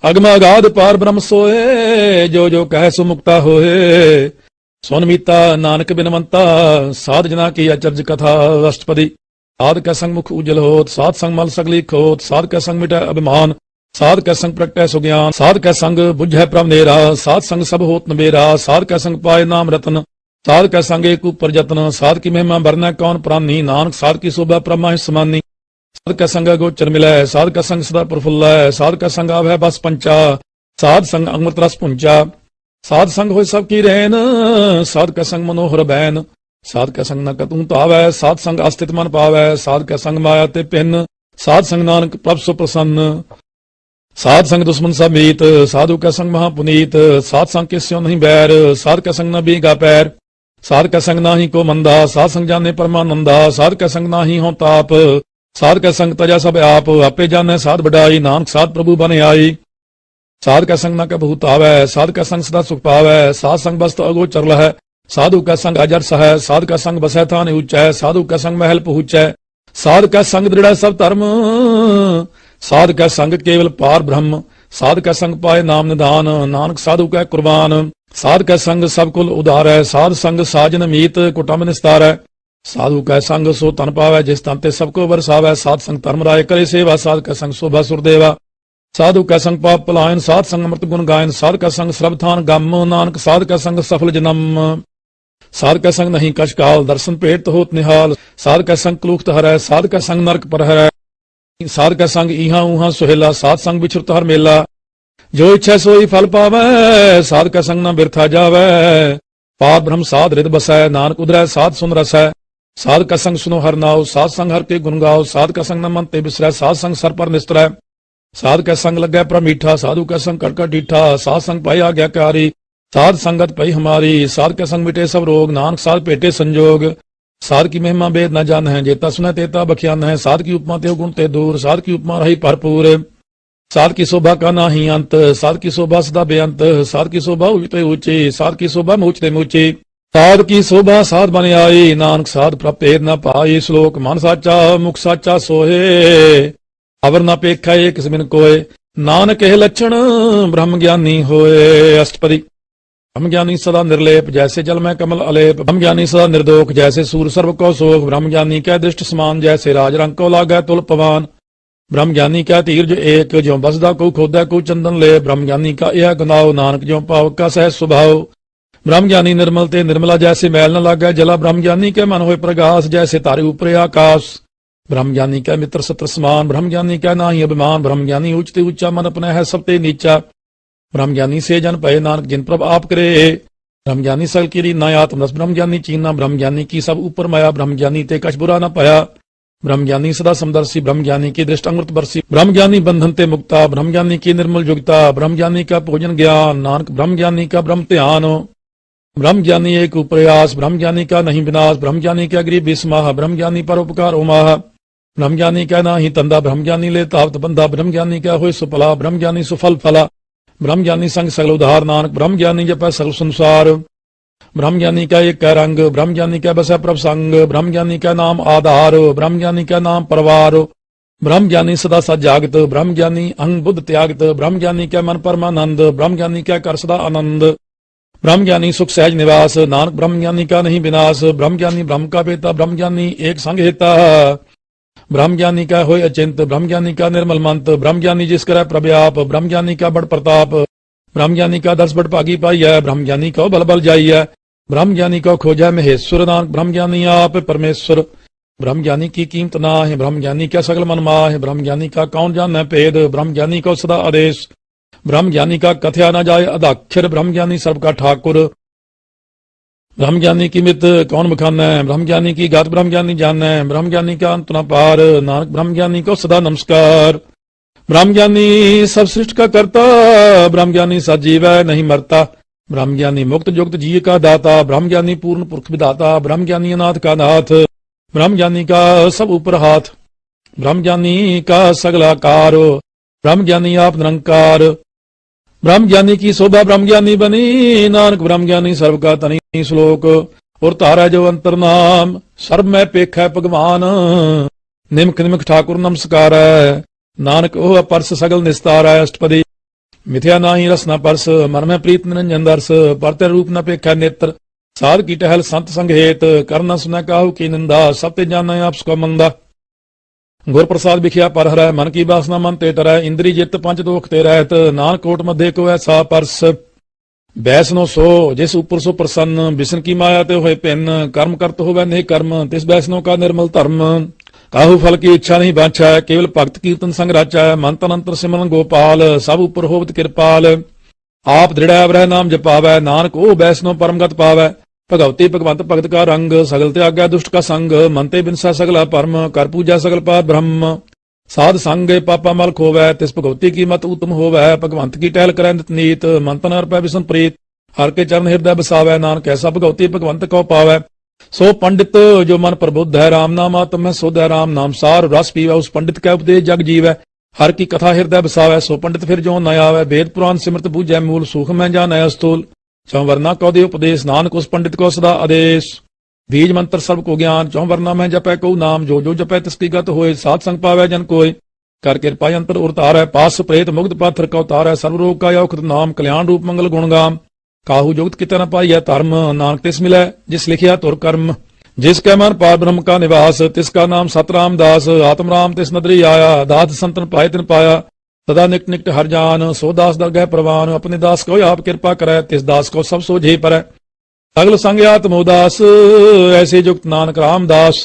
ਅਗਮ ਅਗਾਧ ਪਾਰ ਬ੍ਰਹਮ ਸੋਏ, ਜੋ ਜੋ ਕਹਿ ਸੋ ਮੁਕਤਾ ਹੋਏ। ਸੁਨ ਮੀਤਾ ਨਾਨਕ ਬਿਨਵੰਤਾ, ਸਾਧ ਜਨਾ ਕੀ ਅਚਰਜ ਕਥਾ। ਅਸ਼ਟਪਦੀ ਸਾਧ ਕੈ ਸੰਗ ਮੁਖ ਉਜਲ ਹੋਤ, ਸਾਧ ਸੰਗ ਮਲ ਸਗਲੀ ਖੋਤ। ਸਾਧ ਕੈ ਸੰਗ ਮਿਟੈ ਅਭਿਮਾਨ, ਸਾਧ ਕੈ ਸੰਗ ਪ੍ਰਗਟੈ ਸੁਗਿਆਨ। ਸਾਧ ਕੈ ਸੰਗ ਬੁਝੈ ਪ੍ਰਭ ਨੇਰਾ, ਸਾਧ ਸੰਗ ਸਭ ਹੋਤ ਨਬੇਰਾ। ਸਾਧ ਕੈ ਸੰਗ ਪਾਏ ਨਾਮ ਰਤਨ, ਸਾਧ ਕੈ ਸੰਗ ਏਕ ਉਪਰ ਜਤਨ। ਸਾਧ ਕੀ ਮਹਿਮਾ ਵਰਨੈ ਕੌਣ ਪ੍ਰਾਨੀ, ਨਾਨਕ ਸਾਧ ਕੀ ਸੋਭਾ ਪ੍ਰਮਾ ਸਮਾਨੀ। ਸਾਧ ਕੈ ਸੰਗ ਗੋਚਰ ਮਿਲੈ, ਸਾਧ ਕੈ ਸੰਗ ਸਦਾ ਪ੍ਰਫੁੱਲੈ। ਸਾਧ ਕੈ ਸੰਗ ਆਵੈ ਬਸ ਪੰਚਾ, ਸਾਧ ਸੰਗ ਅੰਮ੍ਰਿਤ ਰਸ ਪੁੰਚਾ। ਸਾਧ ਸੰਗ ਹੋਇ ਸਭ ਕੀ ਰਹਿਨ, ਸਾਧ ਕੈ ਸੰਗ ਮਨੋਹਰ ਬੈਨ। ਸਾਧ ਕੈ ਸੰਗ ਨ ਕਤੂ ਧਾਵੈ, ਸਾਧ ਸੰਗ ਅਸਥਿਤ ਮਨ ਪਾਵੈ। ਸਾਧ ਕੈ ਸੰਗ ਮਾਇਆ ਤੇ ਪਿੰਨ, ਸਾਧ ਸੰਗ ਨਾਨਕ ਪ੍ਰਭ ਸੋ ਪ੍ਰਸੰਨ। ਸਾਧ ਸੰਗ ਦੁਸ਼ਮਨ ਸਭ ਮੀਤ, ਸਾਧੂ ਕੈ ਸੰਗ ਮਹਾ ਪੁਨੀਤ। ਸਾਧ ਸੰਗ ਕਿਸ ਸਿਉ ਨਹੀਂ ਬੈਰ, ਸਾਧ ਕੈ ਸੰਗ ਨ ਬੀਗਾ ਪੈਰ। ਸਾਧ ਕੈ ਸੰਗ ਨਾਹੀ ਕੋ ਮੰਦਾ, ਸਾਧ ਸੰਗ ਜਾਣੇ ਪਰਮਾਨੰਦਾ। ਸਾਧ ਕੈ ਸੰਗ ਨਾਹੀ ਹੋਂ ਤਾਪ, ਸਾਧ ਕੈ ਸੰਗ ਤਜਾ ਸਭ ਆਪ। ਆਪੇ ਜਾਣੈ ਸਾਧ ਵਡਾਈ, ਨਾਨਕ ਸਾਧ ਪ੍ਰਭੂ ਬਨ ਆਈ। ਸਾਧ ਕੈ ਸੰਗ ਨ ਕੈ ਬਹੁਤ ਆਵੈ, ਸਾਧ ਕੈ ਸੰਗ ਸਦਾ ਸੁਖ ਪਾਵੈ। ਸਾਧ ਸੰਗ ਬਸਤ ਅਗੋਚਰ ਲਹੈ, ਸਾਧੂ ਕੈ ਸੰਗ ਅਜਰ ਸਹੈ। ਸਾਧ ਕੈ ਸੰਗ ਬਸੈ ਥਾਨ ਉਚੈ, ਸਾਧੂ ਕੈ ਸੰਗ ਮਹਿਲ ਪਹੁੰਚੈ। ਸਾਧ ਕੈ ਸੰਗ ਦ੍ਰਿੜੈ ਸਭ ਧਰਮ, ਸਾਧ ਕੈ ਸੰਗ ਕੇਵਲ ਪਾਰ ਬ੍ਰਹਮ। ਸਾਧ ਕੈ ਸੰਗ ਪਾਏ ਨਾਮ ਨਿਧਾਨ, ਨਾਨਕ ਸਾਧੂ ਕੈ ਕੁਰਬਾਨ। ਸਾਧ ਕੈ ਸੰਗ ਸਭ ਕੁਲ ਉਧਾਰੈ, ਸਾਧ ਸੰਗ ਸਾਜਨ ਮੀਤ ਕੁਟੰਬ ਨਿਸਤਾਰੈ। ਸਾਧੂ ਕੈ ਸੰਗ ਸੋ ਤਨ ਪਾਵੈ, ਜਿਸ ਤਨ ਤੇ ਸਭ ਕੋ ਵਰਸਾਵੈ। ਸਾਧ ਸੰਗ ਧਰਮ ਰਾਏ ਕਰੇ ਸੇਵਾ, ਸਾਧ ਕੈ ਸੰਗ ਸੋਭਾ ਸੁਰਦੇਵਾ। ਸਾਧੂ ਕੈ ਸੰਗ ਪਾਪ ਪਲਾਇਨ, ਸਾਧ ਸੰਗ ਅੰਮ੍ਰਿਤ ਗੁਣ ਗਾਇਨ। ਸਾਧ ਕੈ ਸੰਗ ਸਰਬ ਥਾਨ ਗਮ, ਨਾਨਕ ਸਾਧ ਕੈ ਸੰਗ ਸਫਲ ਜਨਮ। ਸਾਧ ਕੈ ਸੰਗ ਨਹੀਂ ਕਛ ਕਾਲ, ਦਰਸ਼ਨ ਭੇਟ ਹੋਤ ਨਿਹਾਲ। ਸਾਧ ਕੈ ਸੰਗ ਕਲੂਖਤ ਹਰੈ, ਸਾਧ ਕੈ ਸੰਗ ਨਰਕ ਪਰ ਹਰੈ। ਸਾਧ ਕੈ ਸੰਗ ਇਹਾਂ ਉਹਾਂ ਸੁਹੇਲਾ, ਸਾਧ ਸੰਗ ਵਿਛੁਰਤ ਹਰ ਮੇਲਾ। ਜੋ ਇੱਛੈ ਸੋਈ ਫਲ ਪਾਵੈ, ਸਾਧ ਕੈ ਸੰਗ ਨ ਬਿਰਥਾ ਜਾਵੈ। ਪਾਰ ਬ੍ਰਹਮ ਸਾਧ ਰਿਦ ਬਸੈ, ਨਾਨਕ ਉਧਰੈ ਸਾਧ ਸੁਨ ਰਸੈ। ਸਾਧ ਕੈ ਸੰਗ ਸੁਨੋ ਹਰ ਨਾਉ, ਸਾਧ ਸੰਗ ਹਰ ਕੇ ਗੁਣ ਗਾਓ। ਸਾਧ ਕੈ ਸੰਗ ਨ ਮਨ ਤੇ ਬਿਸਰੈ, ਸਾਧ ਸੰਗ ਸਰ ਪਰ ਨਿਸਤਰੈ। ਸਾਧ ਕੈ ਸੰਗ ਲੱਗੈ ਪ੍ਰਭ ਮੀਠਾ, ਸਾਧੂ ਕੈ ਸੰਗ ਕੜਕਾ ਡੀਠਾ। ਸਾਧ ਸੰਗ ਪਾਈ ਆਗਿਆਕਾਰੀ, ਸਾਧ ਸੰਗਤ ਪਈ ਹਮਾਰੀ। ਸਾਧ ਕੈ ਸੰਗ ਮਿਟੇ ਸਭ ਰੋਗ, ਨਾਨਕ ਸਾਧ ਭੇਟੇ ਸੰਜੋਗ। ਸਾਧ ਕੀ ਮਹਿਮਾ ਬੇਦ ਨ ਜਾਣ ਹੈ, ਜੇਤਾ ਸੁਨੈ ਤੇਤਾ ਬਖਿਆਨ ਹੈ। ਸਾਧ ਕੀ ਉਪਮਾ ਤੇ ਗੁਣ ਤੇ ਦੂਰ, ਸਾਧ ਕੀ ਉਪਮਾ ਰਹੀ ਭਰਪੂਰ। साध की शोभा का नाही अंत, साध की शोभा सदा बेअंत। साध की शोभा ऊंचे ऊंची, साध की शोभा मूचते मूची। साध की शोभा साध बन आई, नानक साध प्रभ भेद न पाई। श्लोक मन साचा मुख साचा सोहे, अवर न पेखा एक बिन कोय। नानक एह लक्षण ब्रह्म ज्ञानी होए। अष्टपदी ब्रह्म ज्ञानी सदा निर्लेप, जैसे जल में कमल अलेप। ब्रह्म ज्ञानी सदा निर्दोख, जैसे सूर सर्व को सोख। ब्रह्म ज्ञानी कै दृष्ट समान, जैसे राज रंग को लागै तुल पवान। ब्रह्म ज्ञानी क्या धीरज एक, ज्यों बसदा को खोदा को चंदन ले। ब्रह्म ज्ञानी का यह गुनाव, नानक ज्यों पावक का सहज स्वभाव। ब्रह्म ज्ञानी निर्मल ते निर्मला, जैसे मैल न लागे जला। ब्रह्म ज्ञानी के मन होए प्रगास, जैसे तारे ऊपरे आकाश। ब्रह्म ज्ञानी का मित्र सत्र समान, ब्रह्म ज्ञानी का नाही अभिमान। ब्रह्म ज्ञानी ऊंचते ऊंचा, मन अपना है सब ते नीचा। ब्रह्म ज्ञानी से जन पए, नानक जिन प्रभ आप करे। ब्रह्म ज्ञानी सल की ना आत्मरस, ब्रह्म ज्ञानी चीना। ब्रह्म ज्ञानी की सब ऊपर माया, ब्रह्म ज्ञानी ते कछ बुरा न पाया। ब्रह्म ज्ञानी सदा समदर्शी, ब्रह्म ज्ञानी की दृष्ट अमृत बरसी। ब्रह्म ज्ञानी बंधन ते मुक्ता, ब्रह्म ज्ञानी की निर्मल युक्ता। ब्रह्म ज्ञानी का भोजन ज्ञान, नानक ब्रह्म ज्ञानी का ब्रह्म ध्यान। ब्रह्म ज्ञानी एक प्रयास, ब्रह्म ज्ञानी का नहीं विनाश। ब्रह्म ज्ञानी का गरीब समाह, ब्रह्म ज्ञानी पर उपकार उमाह। ब्रह्म ज्ञानी का नाही तंदा, ब्रह्म ज्ञानी ले तावत बंधा। ब्रह्म ज्ञानी का होय सुफला, ब्रह्म ज्ञानी सुफल फला। ब्रह्म ज्ञानी संग सगल उधार, नानक ब्रह्म ज्ञानी जपै सगल संसार। ब्रह्म ज्ञानी का एक रंग, ब्रह्म ज्ञानी का बसै प्रभ संग। ब्रह्म ज्ञानी का नाम आधार, ब्रह्म ज्ञानी का नाम परवार। ब्रह्म ज्ञानी सदा सद जागत, ब्रह्म ज्ञानी अंग बुद्ध त्यागत। ब्रह्म ज्ञानी का मन परमानंद, ब्रह्म ज्ञानी का कर सदा आनंद। ब्रह्म ज्ञानी सुख सहज निवास, नानक ब्रह्म ज्ञानी का नहीं विनाश। ब्रह्म ज्ञानी ब्रह्म का बेता, ब्रह्म ज्ञानी एक संग हेता। ब्रह्म ज्ञानी का होय अचिंत, ब्रह्म ज्ञानी का निर्मल मंत। ब्रह्म ज्ञानी जिस करे प्रव्याप, ब्रह्म ज्ञानी का बड़ प्रताप। ब्रह्म ज्ञानी का 10 बड़ भागी पाई है, ब्रह्म ज्ञानी का बल बल जाई है। ब्रह्म ज्ञानी को खोजा महेश्वर, नानक ब्रह्म ज्ञानी आप परमेश्वर। ब्रह्म ज्ञानी की कीमत ना है, ब्रह्म ज्ञानी का सगल मन माह है। ब्रह्म ज्ञानी का कौन जाने भेद, ब्रह्म ज्ञानी को सदा आदेश। ब्रह्म ज्ञानी का कथया न जाए अदाक्षर, ब्रह्म ज्ञानी सर्व का ठाकुर। ब्रह्म ज्ञानी की मित कौन बखाना है, ब्रह्म ज्ञानी की गात ब्रह्म ज्ञानी जाना है। ब्रह्म ज्ञानी का अंत न पार, नानक ब्रह्म ज्ञानी को सदा नमस्कार। ब्रह्म ज्ञानी सब सृष्टि का करता, ब्रह्म ज्ञानी सजीव है नहीं मरता। ब्रह्म ज्ञानी मुक्त जुक्त जी का दाता, ब्रह्म ज्ञानी पूर्ण पुरख विधाता, ब्रह्म ज्ञानी अनाथ का नाथ, ब्रह्म ज्ञानी का सब ऊपर हाथ, ब्रह्म ज्ञानी का सगलाकार, ब्रह्म ज्ञानी आप निरंकार। ब्रह्म ज्ञानी की शोभा ब्रह्म ज्ञानी बनी, नानक ब्रह्म ज्ञानी सर्व का तनी। श्लोक और तारा जो अंतर नाम, सर्व में पेख है भगवान, निमक निमक ठाकुर नमस्कार है, नानक ओह परस सगल निस्तार है। अष्टपदी मिथ्या नाही रस न परस, मन में प्रीत निरंजन दर्श, परते रूप न पेखा नेत्र, साध की टहल संत संग हेत, कर न सुन काहू की निंदा, सब ते जाना आप सुख मंदा। गुर प्रसाद बिखिया पर हरै, मन की वासना मन ते तरह, इंद्री जित पंच दोख ते रहत, नानक कोट मध्य को ऐसा परस। बैसनो सो जिस ऊपर सो प्रसन्न, बिसन की माया ते होए पिन, कर्म करत होवे नहीं कर्म, तिस बैसनो का निर्मल धर्म। काहू फल की इच्छा नहीं बांछा, केवल भक्त कीर्तन संग राचा, मन तन अंतर सिमरन गोपाल, सब ऊपर होवत कृपाल। आप दृढ़ अवरह नाम जपावै, नानक ओ बैसनो परमगत पावै। भगवती भगवंत भगत का रंग, सगल त्यागा दुष्ट का संग, मनते बिनसा सगला परम, कर पूजा सगल पार ब्रह्म। साध संग पापा मल खोवै, तिस भगवती की मत उत्तम होवै, भगवंत की टहल करै नित नीत, मन तन अर्पै विषम प्रीत, हर के चरण हृदय बसावै, नानक ऐसा भगवती भगवंत को पावै। सो पंडित जो मन प्रबुद्ध है, राम नाम आत्म में शुद्ध है, राम नाम सार रस पीवै, उस पंडित का उपदेश जग जीवै, हर की कथा हृदय बसावै। सो पंडित फिर जो न आवै, वेद पुराण सिमरत बूझै मूल, सुख में जानै अस्तूल, चौवर्णा कौ दे उपदेश, नानक उस पंडित को सदा आदेश। बीज मंत्र सर्व को ज्ञान, चौवर्णा में जपै को नाम, जो जो जपै तिसकी गत होए, साध संग पावै जन कोय। कर कृपा यंत्र उतारै, पास प्रेत मुग्ध पाथर का उतारै, सर्व रोग का औखद नाम, कल्याण रूप मंगल गुणगाम। काहू जुगत कितन पाइय धर्म, नानक तिस मिलै जिस लिखिया तुर कर्म। जिसके मन पार ब्रह्म का निवास, तिसका नाम सतराम दास, आत्म राम तिस नदरी आया, दास संतन पाए तिन पाया। सदा निकट निकट हर जान, सो दास दरगह प्रवान, अपने दास को आप कृपा करे, तिस दास को सब सोझे परै। सगल संग आत्मोदास, ऐसे जुक्त नानक रामदास।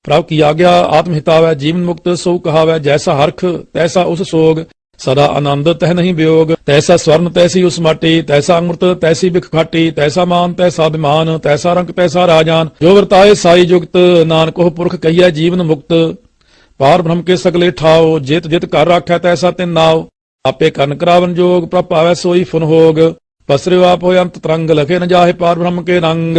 प्रभु की आज्ञा आत्म हितावै, जीवन मुक्त सो कहावै, जैसा हरख तैसा उस सोग, सदा आनंद तह नहीं वियोग। तैसा स्वर्ण तैसी उस माटी, तैसा अमृत तैसी बिख खाटी, तैसा मान तैसा अभिमान, तैसा रंग तैसा राजान। जो वर्ताए साई जुगत, नानक ओह पुरख कहिए जीवन मुक्त। पार ब्रह्म के सगले ठाओ, जित जित कर राखै तैसा तिन नाव। आपे कन करावन जोग, प्रभ पावै सोई फुन होग। पसरे आप हो अंत तरंग, लखे न जाहे पार ब्रह्म के रंग।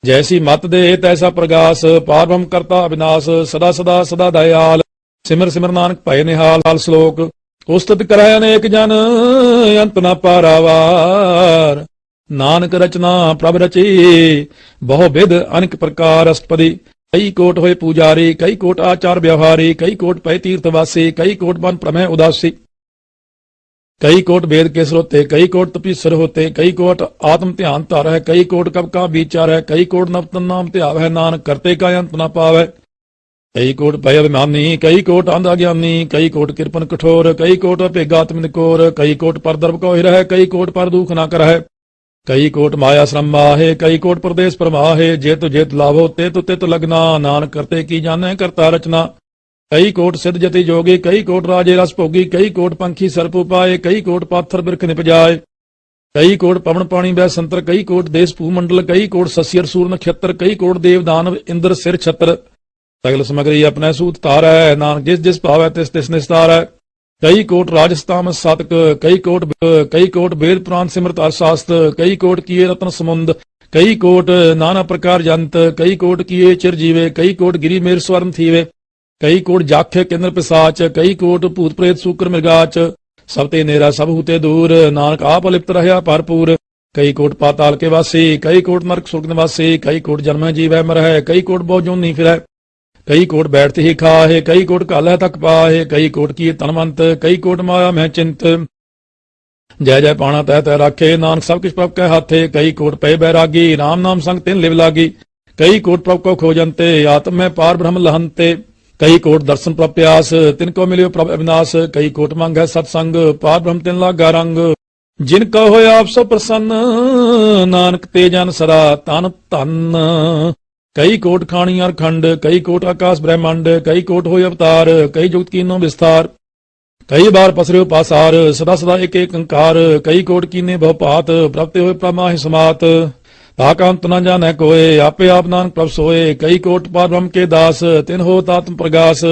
जैसी मत दे तैसा प्रगास, पार ब्रह्म करता अविनाश। सदा सदा सदा दयाल, सिमर सिमर नानक भय निहाल। श्लोक उस्तत करੈ अनेक जन, अंत न पारावार। नानक रचना प्रभ रची, बहु विध अनेक प्रकार। अष्टपदी कई कोट होए पुजारी, कई कोट आचार व्यवहारी, कई कोट पै तीर्थवासी, कई कोट मन प्रमेय उदासी। कई कोट वेद के स्रोते, कई कोट तपीश्वर होते, कई कोट आत्म ध्यान तार है, कई कोट कब का विचार है, कई कोट नवतन नाम त्याव है, नानक करते का अंत न पावै। कई कोट भय अभिमानी, कई कोट अंधा ज्ञानी, कई कोट कृपन कठोर, कई कोट अपेगात्म निकोर, कई कोट पर दर्भ को हिरह, कई कोट पर दुख न करह। कई कोट माया श्रम माहे, कई कोट प्रदेश परमाहे। जेत जेत लाभो तेत तित लगना, नानक करते की जाने करता रचना। कई कोट सिद्ध जति जोगी, कई कोट राजे रस भोगी, कई कोट पंखी सर्प उपाय, कई कोट पाथर बिरख निपजाए। कई कोट पवन पाणी वै संतर, कई कोट देश भूमंडल, कई कोट सस्यर सूर नक्षत्र, कई कोट देव दानव इंद्र सिर छत्र। सगल समग्री अपने सूत तारै, नानक जिस जिस पावै तिस तिस निस्तारै। कई कोट राजस्ताम सातक, कई कोट वेद पुराण सिमरत अर्थशास्त्र, कई कोट किए रत्न समुंद, कई कोट नाना प्रकार जंत, कई कोट किए चिरजीवे, कई कोट गिरी मेर स्वर्ण थीवे। कई कोट जाखे केंद्र पिसाच, कई कोट भूत प्रेत सूकर मृगाच। सब ते नेरा सब हूते दूर, नानक आप अलिप्त रहया भरपूर। कई कोट पाताल के वासी, कई कोट नरक सुर्ग निवासी, कई कोट जन्म जीवै मरह, कई कोट बहु जोनी फिरै। कई कोट बैठते ही खाहे, कई कोट कालह तक पाहे, कई कोट किए तनवंत, कई कोट माया में चिंत। जय जय पाणा तह तह राखे, नानक सब किछ प्रभ कै हाथे। कई कोट पै बैरागी, राम नाम संग तिन लिव लागी। कई कोट प्रभ को खोजंते, आत्म में पार ब्रह्म लहंते। कई कोट दर्शन प्रभ प्यास, तिनको मिलियो प्रभ अविनाश। कई कोट मंग है सत्संग, पार ब्रह्म तिन लागा रंग। जिनका होय आप सब प्रसन्न, नानक ते जन सदा तन धन। कई कोट खाणी अर खंड, कई कोट आकाश ब्रह्मांड, कई कोट होय अवतार, कई जुगत कीनो विस्तार। कई बार पसरे पासार, सदा सदा एक एक अंकार। कई कोट कीने बहु पात, प्रभते होय प्रमाहि समात। ताका अंत न जाने कोय, आपे आप नानक प्रभ सोए। कई कोट पार ब्रह्म के दास, तिन होत आत्म प्रगास।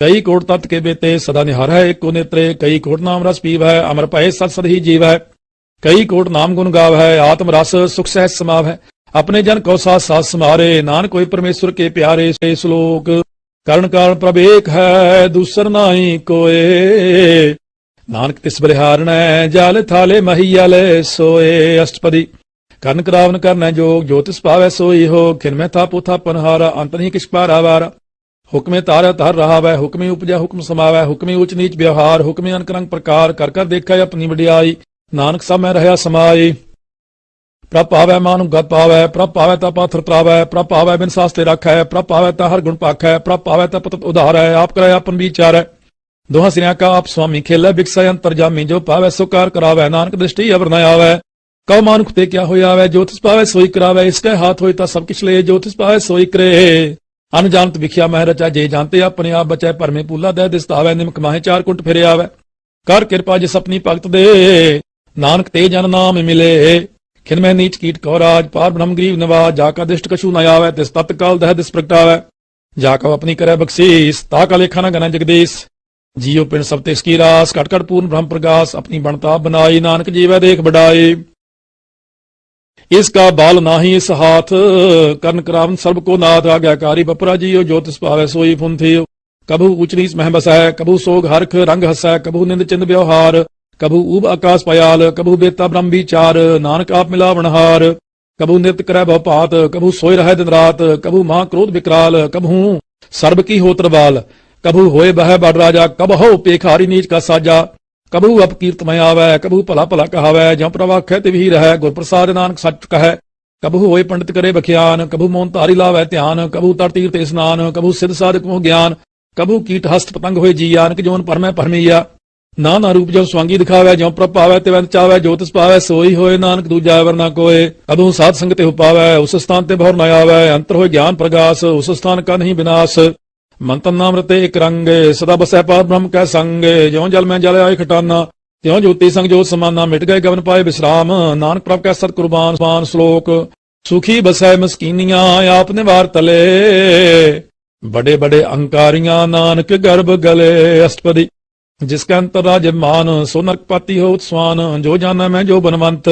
कई कोट तत् के बेते सदा निहार है एको नेत्रे, कई कोट नाम रस पीव है अमर भय सत सद ही जीव है। कई कोट नाम गुण गाव है आत्म रस सुख सहज समाव है। अपने जन को साथ साथ समारे, नानक कोई परमेश्वर के प्यारे। से श्लोक करण कारण प्रभ एक है दूसर नाई कोय, नानक तिस बलिहारण जाल थाले महियल सोए। अष्टपदी कर्ण करावन करना जोग, ज्योतिष पावै सोई हो। खिन था पोथा पनहारा, अंत नहीं किस पारा वारा। हुक्मे तारा तार रहा वै, हुक्मे उपजा हुक्म समावै। हुक्मे उच नीच व्यवहार, हुक्मे अनक रंग प्रकार। कर कर देखा अपनी वडियाई, नानक सब में रहा समाई। प्रभ पावै मानुख गत पावै, प्रभ पावै ता पाथर त्रावै। प्रभ पावै बिन सास्ते रखै, प्रभ पावै ता हर गुण पाखै। प्रभ पावै ता पतत उधार है, आप कराय अपन विचार है। दोहा सिरिया का आप स्वामी खेलै, बिकसै अंतरजामी। जो पावै सो कार करावै, नानक दृष्टि अवर न आवै। कौ मानुख ते क्या होया वै, ज्योतिष पावै सोई करावै। इसके हाथ होई ता सब किछ ले, ज्योतिष पावै सोई करे। अनजानत विख्या मह रचा, जे जानते अपने आप बचै। भरमे पूला दह दिसतावै, निमक माहे चार कुंट फिरे आवै। कर कृपा जिस अपनी भगत दे, नानक ते जन नाम मिले। खिन में नीच कीट कौराज, पार ब्रह्म गरीब नवाज। जाका दिष्ट कछु न आवै, तिस तत्काल दह दिस प्रगटावै। जाका अपनी करे बख्शीस, ताका लेखा न गना जगदीश। जियो पिंड सब तिसकी रास, कट कट पूर्ण ब्रह्म प्रकाश। अपनी बनता बनाई, नानक जीवै देख बढ़ाई। इसका बाल नाही इस हाथ, कर्ण करावन सर्व को नाथ। आज्ञाकारी बपरा जियो, ज्योतिष पावै सोई फुन थियो। कभू ऊच नीच मह बसै, कभू सोग हरख रंग हसै। कभू निंद चिंद व्यवहार, कभू ऊब आकाश पयाल। कभू बेता ब्रह्म विचार, नानक आप मिलावनहार। कभू नृत्य करै भव पात, कभू सोय रहै दिन रात। कभू मां क्रोध विकराल, कभू सर्ब की होत्र बाल। कभू होए बह बड़ राजा, कब हो पेखारी नीच का साजा। कभू अपकीर्तमय आवै, कभू भला भला कहावै। ज्यों प्रवाख्य तिवही रहै, गुर प्रसाद नानक सच कहै। कभू होए पंडित करे बख्यान, कभू मोन तारी लावै ध्यान। कभू तर तीर्थ स्नान, कभू सिद्ध साधक मोह ज्ञान। कभू कीट हस्त पतंग होए जिया, नानक जोन परमै परमैया। नाना रूप जो स्वांगी दिखावै, ज्यों प्रभ पावै तिवंत चावै। ज्योतिष पावै सोई होए, नानक दूजा वर न कोय। कभू साध संग ते पावै, उस स्थान ते भौर न आवै। अंतर होए ज्ञान प्रगास, उस स्थान का नहीं विनाश। मंतन नाम रते एक रंग, सदा बसै पार ब्रह्म कै संग। ज्यों जल में जल आए खटाना, त्यों ज्योति संग जोत समाना। मिट गए गवन पाए विश्राम, नानक प्रभ कै सत कुर्बान। श्लोक सुखी बसै मस्कीनियां, आपने वार तले। बड़े बड़े अहंकारियां, नानक गर्भ गले। अष्टपदी जिसके अंतर राज मान, सो नरकपाती हो उत्स्वान। जो जाना मैं जो बनवंत,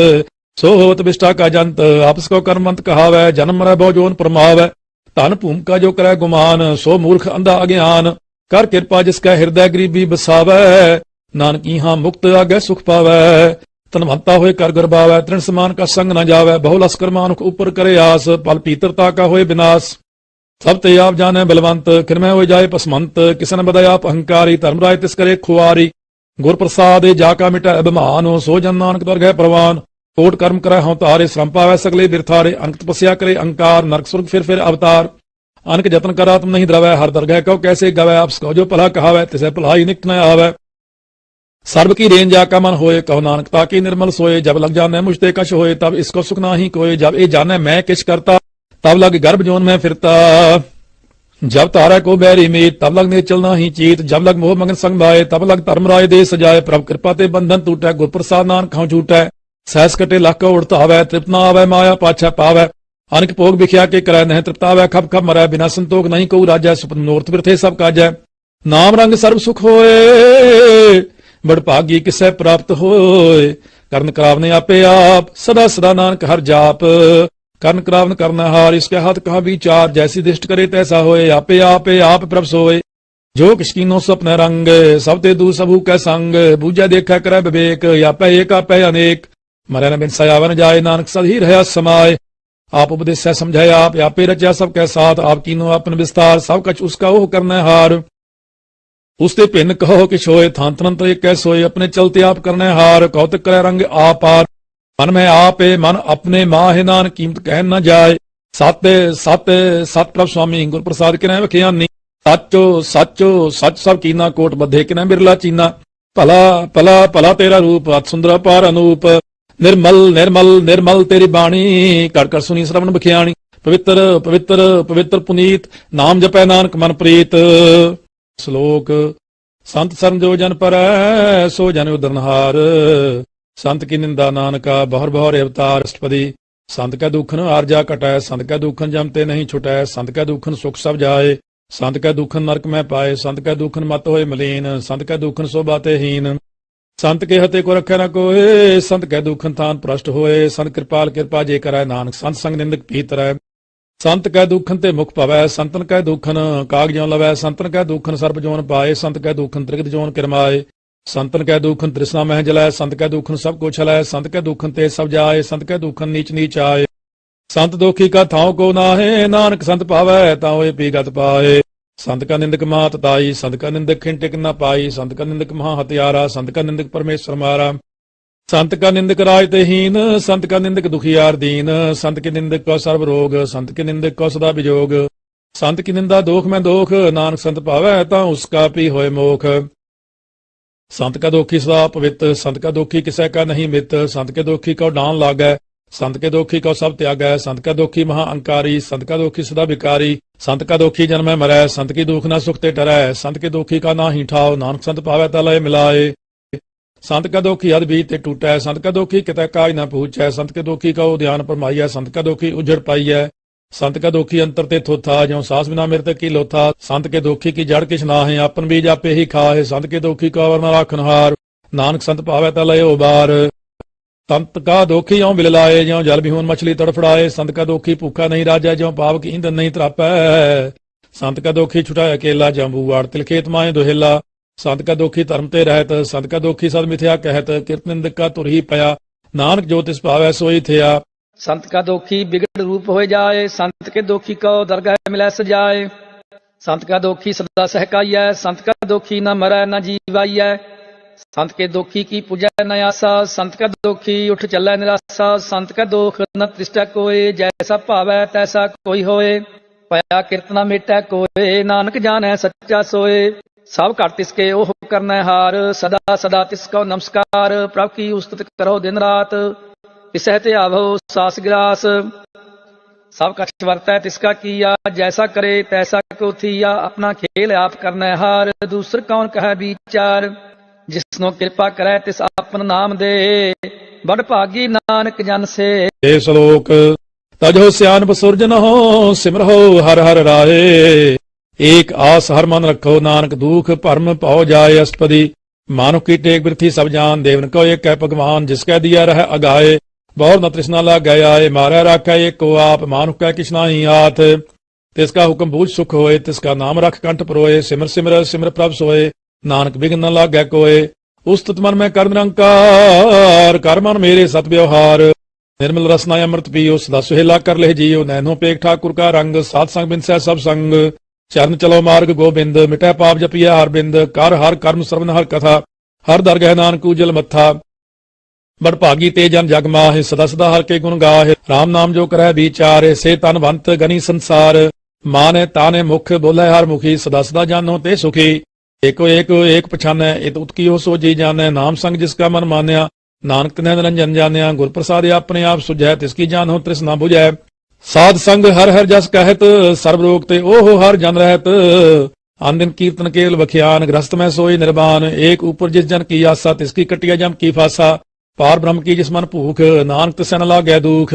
सो होत विष्ठा का जंत। आपस को कर्मवंत कहावै, जन्म मरै भव जोन परमावै। धन भूमिका जो करै गुमान, सो मूर्ख अंधा अज्ञान। कर कृपा जिसकै हृदय गरीबी बसावै, नानक यहाँ मुक्त आगे सुख पावै। तनवंता होए कर गर्भावै, तृण समान का संग न जावै। बहु लस्कर मानुख ऊपर करे आस, पल पीतरता का होए विनाश। सब ते आप जाने बलवंत, किरमै हो जाए पसमंत। किसन बदय आप अहंकारी, धर्मराय तिस करे खुआरी। गुर प्रसाद जाका मिटै अभिमान, सो जन नानक दर गए प्रवान। कोट कर्म करे हों तारे, श्रम पावै सगले बिरथारे। अनक तपस्या करे अंकार, नरक स्वर्ग फिर अवतार। अनक जतन कर आत्म नहीं द्रवै, हर दरगह कहो कैसे गवै। आप सको जो भला कहावै, तिसे भलाई निक न आवै। सर्व की रेन जाका मन होए, कहो नानक ताकि निर्मल सोए। जब लग जाने मुझते कश होए, तब इसको सुख नाही कोय। जब ए जाने मैं किछ करता, तब लग गर्भ जोन में फिरता। जब तारा को बैरी मीत, तब लग नेचल नाही चीत। जब लग मोह मगन संग भाए, तब लग धर्मराय दे सजाए। प्रभ कृपा ते बंधन टूटै, गुर प्रसाद नानक खाऊं छूटै। सहस कटे लाख का उड़ता आवे, तृप्त न आवे माया पाछा पावै। अनक भोग बिख्या के करੈ नह तृप्त आवे, खब खब मरै बिना संतोख नहीं को राजै। सुपन मनोरथ बिरथे सब काजै, नाम रंग सर्व सुख होए। बड़ भागी किसै प्राप्त होए, कर्ण करावने आपे आप। सदा सदा नानक हर जाप, कर्ण करावन करना हार। इसके हाथ कहा विचार, जैसी दृष्ट करे तैसा होए। आपे आपे आप प्रभ सोए, जो किशकीनो सपने रंग। सब ते दू सबू कै संग, बूझै देखै करै विवेक। आपे एक आपे अनेक, मरै न बिन सयावन जाए। नानक सद ही रहया समाय, आप उपदेश समझाए आप। आपे रचा सबके साथ, आप कीनो अपन विस्तार। सब कछ उसका ओह करना हार। उसते भिन्न कहो किश होए, थान तनंतर एक कै सोए। अपने चलते आप करने हार, कौतक करे रंग आप पार। मन में आपे मन अपने माहे, नान कीमत कहन न जाए। सत सत सत प्रभ स्वामी गुर प्रसाद किनै वखियानी। सचो सचो सच सब कीना, कोट बधे किनै बिरला चीना। भला भला भला तेरा रूप, अत सुंदर पार अनूप। निर्मल निर्मल निर्मल तेरी बाणी, कर कर सुनी श्रवण बखियाणी। पवित्र पवित्र पवित्र पुनीत, नाम जपै नानक मन प्रीत। श्लोक संत सरन जो जन पर सो जन उदरनहार। संत की निंदा नानका, बहुर बहुर अवतार। अष्टपदी संत कै दुखन आरजा कटै, संत कै दुखन जमते नहीं छुटै। संत कै दुखन सुख सब जाए, ਸੰਤ ਕੈ ਦੁਖਨ ਨਰਕ ਮੈਂ ਪਾਏ, ਸੰਤ ਕੈ ਦੁਖਨ ਮਤ ਹੋਏ ਮਲੀਨ, ਸੰਤ ਕੈ ਦੁਖਨ ਸੋ ਬਾਤੇ ਹੀਨ। ਸੰਤ ਕੇ ਹਤੇ ਕੋ ਰੱਖੈ ਨ ਕੋਏ, ਸੰਤ ਕੈ ਦੁਖਨ ਥਾਨ ਪ੍ਰਸ਼ਟ ਹੋਏ, ਸੰਤ ਕਿਰਪਾਲ ਕਿਰਪਾ ਜੇ ਕਰੈ ਨਾਨਕ, ਸੰਤ ਸੰਗ ਨਿੰਦਕ ਭੀਤਰੈ। ਸੰਤ ਕੈ ਦੁਖਨ ਤੇ ਮੁਖ ਭਵੈ, ਸੰਤਨ ਕੈ ਦੁਖਨ ਕਾਗ ਜਿਉ ਲਵੈ, ਸੰਤਨ ਕੈ ਦੁਖਨ ਸਰਬ ਜੋਨ ਪਾਏ, ਸੰਤ ਕੈ ਦੁਖਨ ਤ੍ਰਿਗਤ ਜੋਨ ਕਿਰਮਾਏ। ਸੰਤਨ ਕੈ ਦੁਖਨ ਤ੍ਰਿਸ਼ਨਾ ਮਹਿ ਜਲੈ, ਸੰਤ ਕੈ ਦੁਖਨ ਸਭ ਕੋ ਛਲੈ, ਸੰਤ ਕੈ ਦੁਖਨ ਤੇ ਸਭ ਜਾਏ, ਸੰਤ ਕੈ ਦੁਖਨ ਨੀਚ ਨੀਚ ਆਏ। ਸੰਤ ਦੋਖੀ ਕਾ ਥਾਉ ਕੋ ਨਾਹੇ, ਨਾਨਕ ਸੰਤ ਭਾਵੈ ਤਾਂ ਹੋਏ ਪੀਗਤ ਪਾਏ। ਸੰਤ ਕਾ ਨਿੰਦਕ ਮਾਤ ਤਾਈ, ਸੰਤ ਕਾ ਨਿੰਦਕ ਖਿਨ ਟਿਕ ਨਾ ਪਾਈ, ਸੰਤ ਕਾ ਨਿੰਦਕ ਮਹਾ ਹਤਿਆਰਾ, ਸੰਤ ਕਾ ਨਿੰਦਕ ਪਰਮੇਸ਼ਰ ਮਾਰਾ। ਸੰਤ ਕਾ ਨਿੰਦਕ ਰਾਜ ਤੇ ਹੀਨ, ਸੰਤ ਕਾ ਨਿੰਦਕ ਦੁਖੀਆਰ ਦੀਨ, ਸੰਤ ਕੇ ਨਿੰਦਕ ਕੋ ਸਰਬ ਰੋਗ, ਸੰਤ ਕੇ ਨਿੰਦਕ ਕੋ ਸਦਾ ਵਿਜੋਗ। ਸੰਤ ਕੀ ਨਿੰਦਾ ਦੋਖ ਮੈਂ ਦੋਖ, ਨਾਨਕ ਸੰਤ ਭਾਵੈ ਤਾਂ ਉਸਕਾ ਪੀ ਹੋਏ ਮੋਖ। ਸੰਤ ਕਾ ਦੋਖੀ ਸਦਾ ਪਵਿੱਤ, ਸੰਤ ਕਾ ਦੋਖੀ ਕਿਸੈ ਕਾ ਨਹੀਂ ਮਿਤ, ਸੰਤ ਕੇ ਦੋਖੀ ਕੋ ਡਾਨ ਲਾਗੈ, ਸੰਤ ਕੇ ਦੋਖੀ ਕੋ ਸਭ ਤਿਆਗੈ। ਸੰਤ ਕਾ ਦੋਖੀ ਮਹਾ ਅੰਕਾਰੀ, ਸੰਤ ਕਾ ਦੋਖੀ ਸਦਾ ਵਿਕਾਰੀ। ਸੰਤ ਕਾ ਦੋਖੀ ਜਨਮੈ ਮਰੈ, ਸੰਤ ਕੀ ਦੁਖ ਨਾ ਸੁਖ ਤੇ ਟਰੈ, ਸੰਤ ਕੇ ਦੋਖੀ ਕਾ ਨਾਹੀ ਠਾਉ, ਨਾਨਕ ਸੰਤ ਭਾਵੈ ਤਾ ਲਏ ਮਿਲਾਏ। ਸੰਤ ਕਾ ਦੋਖੀ ਅਦ ਬੀਜ ਤੇ ਟੂਟੈ, ਸੰਤ ਕਾ ਦੋਖੀ ਕਿਤੈ ਕਾਜ ਨਾ ਪਹੁੰਚੈ, ਸੰਤ ਕੇ ਦੋਖੀ ਕਉ ਧਿਆਨ ਪਰਮਾਈਐ, ਸੰਤ ਕਾ ਦੋਖੀ ਉਜੜ ਪਾਈਐ। ਸੰਤ ਕਾ ਦੋਖੀ ਅੰਤਰ ਤੇ ਥੋਥਾ, ਜਿਉ ਸਾਸ ਬਿਨਾ ਮਿਰਤ ਕੀ ਲੋਥਾ। ਸੰਤ ਕੇ ਦੋਖੀ ਕੀ ਜੜ ਕਿਛ ਨਾਹੀ, ਆਪਨ ਬੀਜ ਆਪੇ ਹੀ ਖਾਏ, ਸੰਤ ਕੇ ਦੋਖੀ ਕਾ ਵਰ ਨਾ ਰਾਖਨ ਹਾਰ, ਨਾਨਕ ਸੰਤ ਭਾਵੈ ਤਾ ਲਏ ਉਬਾਰ। ਸੰਤ ਕਾ ਦੋਖੀ ਇਉ ਬਿਲ ਲਾਏ, ਜਿਉ ਜਲ ਬਿਹੂਨ ਮਛਲੀ ਤੜਫੜਾਏ, ਸੰਤ ਕਾ ਦੋਖੀ ਭੂਖਾ ਨਹੀਂ ਰਾਜੈ, ਜਿਉ ਪਾਪ ਕੀ ਈਂਧਨ ਨਹੀਂ ਤਰਾਪੈ। ਸੰਤ ਕਾ ਦੋਖੀ ਛੁਟਾਇ ਅਕੇਲਾ, ਜਿਉ ਬੂਆੜ ਤਿਲ ਖੇਤ ਮਾਏ ਦੁਹੇਲਾ। ਸੰਤ ਕਾ ਦੋਖੀ ਧਰਮ ਤੇ ਰਹਿਤ, ਸੰਤ ਕਾ ਦੋਖੀ ਸਦ ਮਿਥਿਆ ਕਹਿਤ, ਕਿਰਤ ਨਿੰਦਕ ਕਾ ਧੁਰ ਹੀ ਪਿਆ, ਨਾਨਕ ਜੋ ਤਿਸ ਭਾਵੈ ਸੋਈ ਥਿਆ।
संत का दोखी बिगड़ रूप हो जाए, संत के दोखी को दरगाह मिलै सजाए। संत का दोखी सदा सहकाइयै, संत का दोखी न मरै न जीवाइयै। संत के दोखी की पूजै न आसा, संत का दोखी उठ चलै निरासा। संत का दोख न त्रिष्टै कोय, जैसा भावै तैसा कोई होए। पया किरत न मिटै कोय, नानक जानै सच्चा सोए। सब घट तिसके ओह करनै हार, सदा सदा तिसको नमस्कार। प्रभु की उस्तत करो दिन रात, तिसै ते आवो सास गिरास। सब कछ वरतै तिसका किया, जैसा करे तैसा को थिया। अपना खेल आप करनै हार, दूसर कौन कह विचार। जिसनो कृपा करै तिस आपन नाम दे, बड़ भागी नानक जन से।
ਇਹ ਸ਼ਲੋਕ ਤਜੋ ਸਿਆਨਪ ਸੁਰਜਨ ਹੋ, ਸਿਮਰਹੁ ਹਰ ਹਰ ਰਾਏ। ਏਕ ਆਸ ਹਰ ਮਨ ਰੱਖੋ, ਨਾਨਕ ਦੁਖ ਭਰਮ ਭਉ ਜਾਏ ਅਸਪਦੀ। ਮਾਨੁ ਕੀ ਟੇਕ ਬਿਰਥੀ ਸਭ ਜਾਨ, ਦੇਵਨ ਕੋ ਏਕ ਹੈ ਭਗਵਾਨ। ਜਿਸ ਕੈ ਦੀਆ ਰਹਿ ਅਗਾਏ, बहुर न तृष्णा लग गया है। मारै राखै एक को आप, मानुख कै किछ नाही हाथ। तिसका हुक्म बूझ सुख होए, तिसका नाम रख कंठ परोए। सिमर सिमर सिमर प्रभ सोए, नानक बिघ्न न लागै कोय। उस्तत मन में कर निरंकार, कर मन मेरे सत व्यवहार। निर्मल रसना अमृत पियो, सदा सुहेला कर ले जियो। नैनो पेख ठाकुर का रंग, साध संग बिनसै सब संग। चरण चलो मार्ग गोबिंद, मिटै पाप जपिया हर बिंद। कर हर कर्म श्रवण हर कथा, हर दरगह नानक उजल मत्था। बड़ भागी ते जन जग माहे, सदा सदा हर के गुण गाहे। राम नाम जो करै विचारे, से तन बंत गनी संसार। माने ताने मुख बोले हर मुखी, सदा सदा जानो ते सुखी। एको एक पछानै, इत उत्कीयो सो जी जानै। नाम संग जिसका मन मान्या, नानक तिन्है निरंजन जान्या। गुर प्रसाद अपने आप सुझै, तिसकी जानो तृष्णा बुझै। साध संग हर हर जस कहत, सर्व रोग ते ओहो हर जन रहत। आन दिन कीर्तन केवल बखियान, ग्रस्त में सोई निर्वाण। एक ऊपर जिस जन की आसा, तिसकी कटिया जम की फासा। पार ब्रह्म की जिस मन भूख, नानक तिसै न लागै दुख।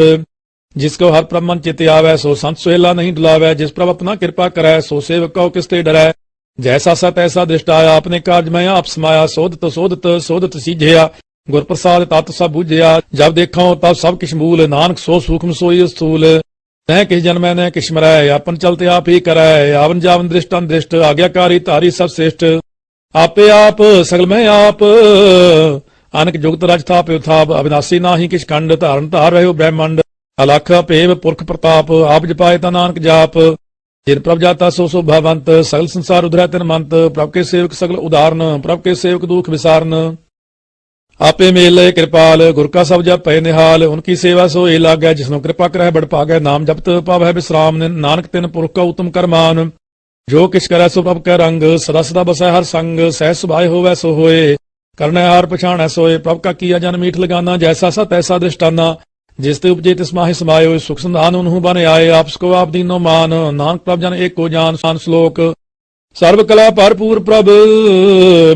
जिसको हर प्रभ मन चित आवै, सो संत सुहेला नहीं डुलावै। जिस प्रभ अपना कृपा करै, सो सेवक कहो किसते डरै। जैसा सा तैसा दृष्ट आया, अपने कार्य में आप समाया। सोधत सोधत सोधत सीझिया, गुर प्रसाद तत सब बुझिया। जब देखो तब सब किछ मूल, नानक सो सूक्ष्म सोई स्थूल। न किस जन्मै न किछ मरै, आपन चलते आप ही करै। आवन जावन दृष्ट अनदृष्ट, आज्ञाकारी तारी सब श्रेष्ठ। आपे आप सगल में आप, अनक जुगत रज थाप उथाप। अविनाशी नाही किछ खंड, धारण धार रहो ब्रह्मंड। अलख अपेव पुरख प्रताप, आप जपाए ता नानक जाप। जिन प्रभ जाता सो सो भवंत, सगल संसार उधरै तिन मंत। प्रभ के सेवक सगल उदाहरण, प्रभ के सेवक दुख विसारन। आपे मेल कृपाल, गुर का सब जप पय निहाल। उनकी सेवा सो ए लागै, जिसनो कृपा करੈ बड़ भागै। नाम जपत पावै विश्राम, नानक तिन पुरख का उत्तम करमान। जो किछ करै सो प्रभ कै रंग, सदा सदा बसै हर संग। सहज सुभाए होवै सो होए, करना हार पछाणै सोए। प्रभ का किया जन मीठ लगाना, जैसा सा तैसा दृष्टाना। जिस ते उपजे तिस माहि समायो, सुख संधान उन्हु बन आए। आपस को आप दीनो मान, नानक प्रभ जन एक को जान। सान श्लोक सर्व कला भरपूर प्रभ,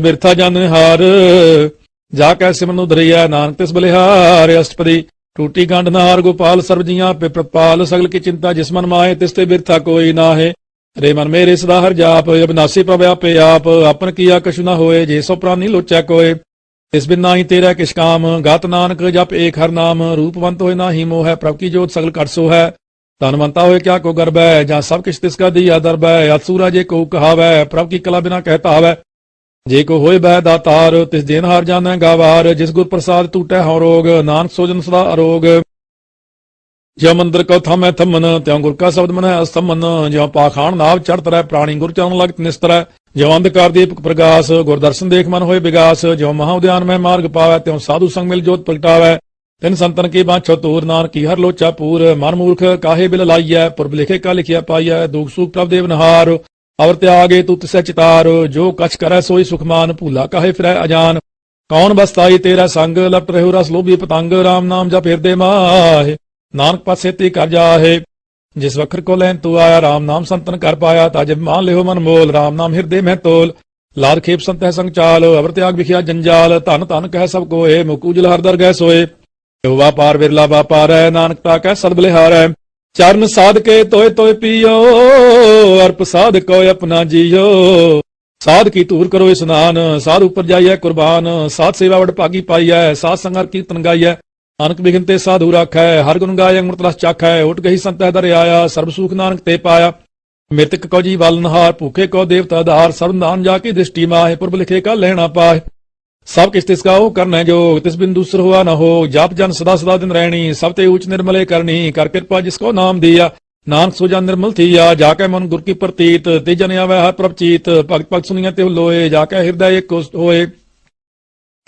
बिरथा जन हार। जाकै सिमरन उधरैया, नानक तिस बलिहार। अष्टपदी टूटी गंढ नहार गोपाल, सर्व जियां पे प्रपाल। सगल की चिंता जिस मन माहे, तिस ते बिरथा कोई नाहे। ਰੇ ਮਨ ਮੇਰੇ ਸਦਾ ਹਰ ਜਾਪ ਅਬਿਨਾਸੀ ਪ੍ਰਭ ਆਪੇ ਆਪ ਆਪਨ ਕੀਆ ਕਛੁ ਨ ਹੋਏ ਜੇ ਸੋ ਪ੍ਰਾਨੀ ਲੋਚੈ ਕੋਏ ਇਸ ਬਿਨ ਨਾਹੀ ਤੇਰਾ ਕਿਛ ਕਾਮ ਗਾਤ ਨਾਨਕ ਜਪ ਏਕ ਹਰ ਨਾਮ ਰੂਪਵੰਤ ਹੋਏ ਨਾਹੀ ਮੋਹ ਹੈ ਪ੍ਰਭ ਕੀ ਜੋਤ ਸਗਲ ਘਟ ਸੋ ਹੈ ਧਨਵੰਤਾ ਹੋਏ ਕਿਆ ਕੋ ਗਰਬੈ ਜਾਂ ਸਭ ਕਿਛ ਤਿਸ ਕਾ ਦੀਆ ਦਰਬੈ ਅਸੂਰਾ ਜੇ ਕੋ ਕਹਾਵੈ ਪ੍ਰਭ ਕੀ ਕਲਾ ਬਿਨਾ ਕਹਿਤਾ ਹਵੈ ਜੇ ਕੋ ਹੋਏ ਬੈ ਦਾਤਾਰ ਤਿਸ ਦੇਨ ਹਾਰ ਜਾਣੈ ਗਾਵਾਰ ਜਿਸ ਗੁਰ ਪ੍ਰਸਾਦ ਟੂਟੈ ਹਉ ਰੋਗ ਨਾਨਕ ਸੋਜਨ ਸਦਾ ਅਰੋਗ ਜਿਉ ਮੰਦਰ ਕਉ ਥਮੈ ਥਮਨ ਤਿਉ ਗੁਰ ਕਾ ਸ਼ਬਦ ਮਨੈ ਅਸਥਮਨ ਜਿਉ ਪਾਖਾਨ ਨਾਵ ਚੜ੍ਹਤ ਰਹਿ ਪ੍ਰਾਣੀ ਗੁਰ ਚਰਨ ਲਗਤ ਨਿਸਤਰੈ ਜਿਉ ਅੰਧਕਾਰ ਦੀਪਕ ਪ੍ਰਗਾਸ ਗੁਰ ਦਰਸ਼ਨ ਦੇਖ ਮਨ ਹੋਏ ਵਿਗਾਸ ਜਿਉ ਮਹਾ ਉਦਿਆਨ ਮੈਂ ਮਾਰਗ ਪਾਵੈ ਤਿਉ ਸਾਧੂ ਸੰਗ ਮਿਲ ਜੋਤ ਪ੍ਰਗਟਾਵੈ ਤਿਨ ਸੰਤਨ ਕੀ ਬਾਛੋ ਤੂਰ ਨਾਨਕ ਕੀ ਹਰ ਲੋਚਾ ਪੂਰ ਮਨ ਮੂਰਖ ਕਾਹੇ ਬਿਲ ਲਾਈਐ ਪੁਰਬ ਲਿਖੇ ਕਾ ਲਿਖਿਆ ਪਾਈਐ ਦੁਖ ਸੁਖ ਪ੍ਰਭ ਦੇਵ ਨਹਾਰ ਅਵਰ ਤਿਆਗੇ ਤੂ ਤਿਸੈ ਚਿਤਾਰ ਜੋ ਕਛ ਕਰੈ ਸੋਈ ਸੁਖਮਾਨ ਭੂਲਾ ਕਾਹੇ ਫਿਰੈ ਅਜਾਨ ਕੌਣ ਬਸਤਾਈ ਤੇਰਾ ਸੰਗ ਲਪਟ ਰਹਿਓ ਰਸ ਲੋਭੀ ਪਤੰਗ ਰਾਮ ਨਾਮ ਜਪ ਹਿਰਦੇ ਮਾਹਿ ਨਾਨਕ ਪਾਸੇ ਤੇ ਕਰ ਜਾਹੇ ਜਿਸ ਵਖਰ ਕੋ ਲੈਨ ਤੂੰ ਆਇਆ ਰਾਮ ਨਾਮ ਸੰਤਨ ਕਰ ਪਾਇਆ ਤਾ ਜਬ ਮਾਨ ਲਿਓ ਮਨ ਮੋਲ ਰਾਮ ਨਾਮ ਹਿਰਦੇ ਮੈਂ ਤੋਲ ਲਾਰ ਖੇਪ ਸੰਤ ਹੈ ਸੰਗ ਚਾਲ ਅਵਰ ਤਿਆਗ ਵਿਖਿਆ ਜੰਜਾਲ ਧਨ ਧਨ ਕਹਿ ਸਭ ਕੋਏ ਮੁਕੂਜਲ ਹਰ ਦਰ ਗਏ ਸੋਏ ਹੋਵਾ ਪਾਰ ਵਿਰਲਾ ਵਾਪਾਰੈ ਨਾਨਕ ਤਾ ਕਹਿ ਸਦ ਬਲਿਹਾਰੈ ਚਰਨ ਸਾਧ ਕੇ ਤੋਏ ਤੋਏ ਪੀਓ ਅਰਪ ਸਾਧ ਕੋ ਆਪਣਾ ਜੀਓ ਸਾਧ ਕੀ ਧੂਰ ਕਰੋ ਇਸਨਾਨ ਸਾਧ ਉਪਰ ਜਾਈਐ ਕੁਰਬਾਨ ਸਾਧ ਸੇਵਾ ਵਡ ਭਾਗੀ ਪਾਈਐ ਸਾਧ ਸੰਗਰ ਕੀਰਤਨ ਗਾਈਐ ਨਾਨਕ ਬਿਗਨ ਤੇ ਸਾਧੂ ਰਾਖੈ ਹਰ ਗੁਣ ਗਾਇ ਅੰਮ੍ਰਿਤ ਰਸ ਚਾਖੈ ਉਟ ਗਈ ਸੰਤਹਿ ਦਰ ਆਇਆ ਸਰਬ ਸੁਖ ਨਾਨਕ ਤੇ ਪਾਇਆ ਮਿਰਤਕ ਕੋ ਜੀ ਵਾਲਨਹਾਰ ਭੂਖੇ ਕੋ ਦੇਵਤਾ ਆਧਾਰ ਸਰਬ ਨਾਮ ਜਾ ਕੀ ਦ੍ਰਿਸ਼ਟੀ ਮਾਹਿ ਪੁਰਬ ਲਿਖੇ ਕਾ ਲੈਣਾ ਪਾਏ ਸਭ ਕਿਛ ਤਿਸ ਕਾ ਉਹ ਕਰਨਾ ਜੋ ਤਿਸ ਬਿਨ ਦੂਸਰ ਹੁਆ ਨ ਹੋ ਜਪ ਜਨ ਸਦਾ ਸਦਾ ਦਿਨ ਰਹਿਣੀ ਸਭ ਤੇ ਊਚ ਨਿਰਮਲੇ ਕਰਨੀ ਕਰ ਕਿਰਪਾ ਜਿਸ ਕੋ ਨਾਮ ਦੀਆ ਨਾਨਕ ਸੋ ਜਨ ਨਿਰਮਲ ਥੀਆ ਜਾ ਕੇ ਮਨ ਗੁਰ ਕੀ ਪ੍ਰਤੀਤ ਤੇ ਜਨ ਆਵੈ ਹਰ ਪ੍ਰਭ ਚੀਤ ਭਗਤ ਭਗਤ ਸੁਨੀਆਂ ਤੇ ਲੋਏ ਜਾ ਕੇ ਹਿਰਦੈ ਏਕ ਹੋਏ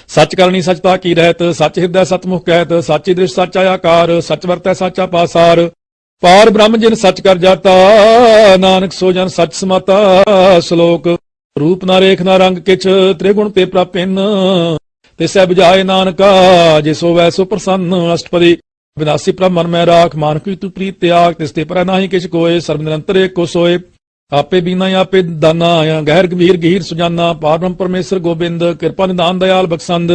ਸੱਚ ਕਰਨੀ ਸਚਤਾ ਕੀ ਰਹਿਤ ਸੱਚ ਹਿਰਦੈ ਸਤਮੁਖ ਕਹਿਤ ਸਾਚੀ ਦ੍ਰਿਸ਼ ਸੱਚਾ ਆਕਾਰ ਸੱਚ ਵਰਤੈ ਸਾਚਾ ਪਾਸਾਰ ਪਾਰ ਬ੍ਰਹਮ ਜਿਨ ਸੱਚ ਕਰ ਜਾਤਾ ਨਾਨਕ ਸੋ ਜਨ ਸੱਚ ਸਮਾਤਾ ਸ਼ਲੋਕ ਰੂਪ ਨਾ ਰੇਖ ਨਾ ਰੰਗ ਕਿਛ ਤ੍ਰਿਗੁਣ ਤੇ ਪ੍ਰਪਿੰਨ ਤਿਸੈ 부ਝਾਏ ਨਾਨਕਾ ਜਿਸੋ ਵੈਸੋ ਪ੍ਰਸੰਨ ਅਸ਼ਟਪਦੀ ਵਿਨਾਸੀ ਪ੍ਰਭ ਮਨ ਮੈਂ ਰਾਖ ਮਾਨਕ ਕੀ ਤੂ ਪ੍ਰੀਤ ਤਿਆਗ ਤਿਸ ਤੇ ਪਰੈ ਨਾਹੀ ਕਿਛ ਕੋਏ ਸਰਬ ਨਿਰੰਤਰ ਏਕੋ ਸੋਏ ਆਪੇ ਬੀਨਾ ਆਪੇ ਦਾਨਾ ਗਹਿਰ ਗੰਭੀਰ ਗਹੀਰ ਸੁਜਾਨਾ ਪਾਰ ਬ੍ਰਹਮ ਪਰਮੇਸ਼ਰ ਗੋਬਿੰਦ ਕਿਰਪਾ ਨਿਦਾਨ ਦਇਆਲ ਬਖਸ਼ੰਦ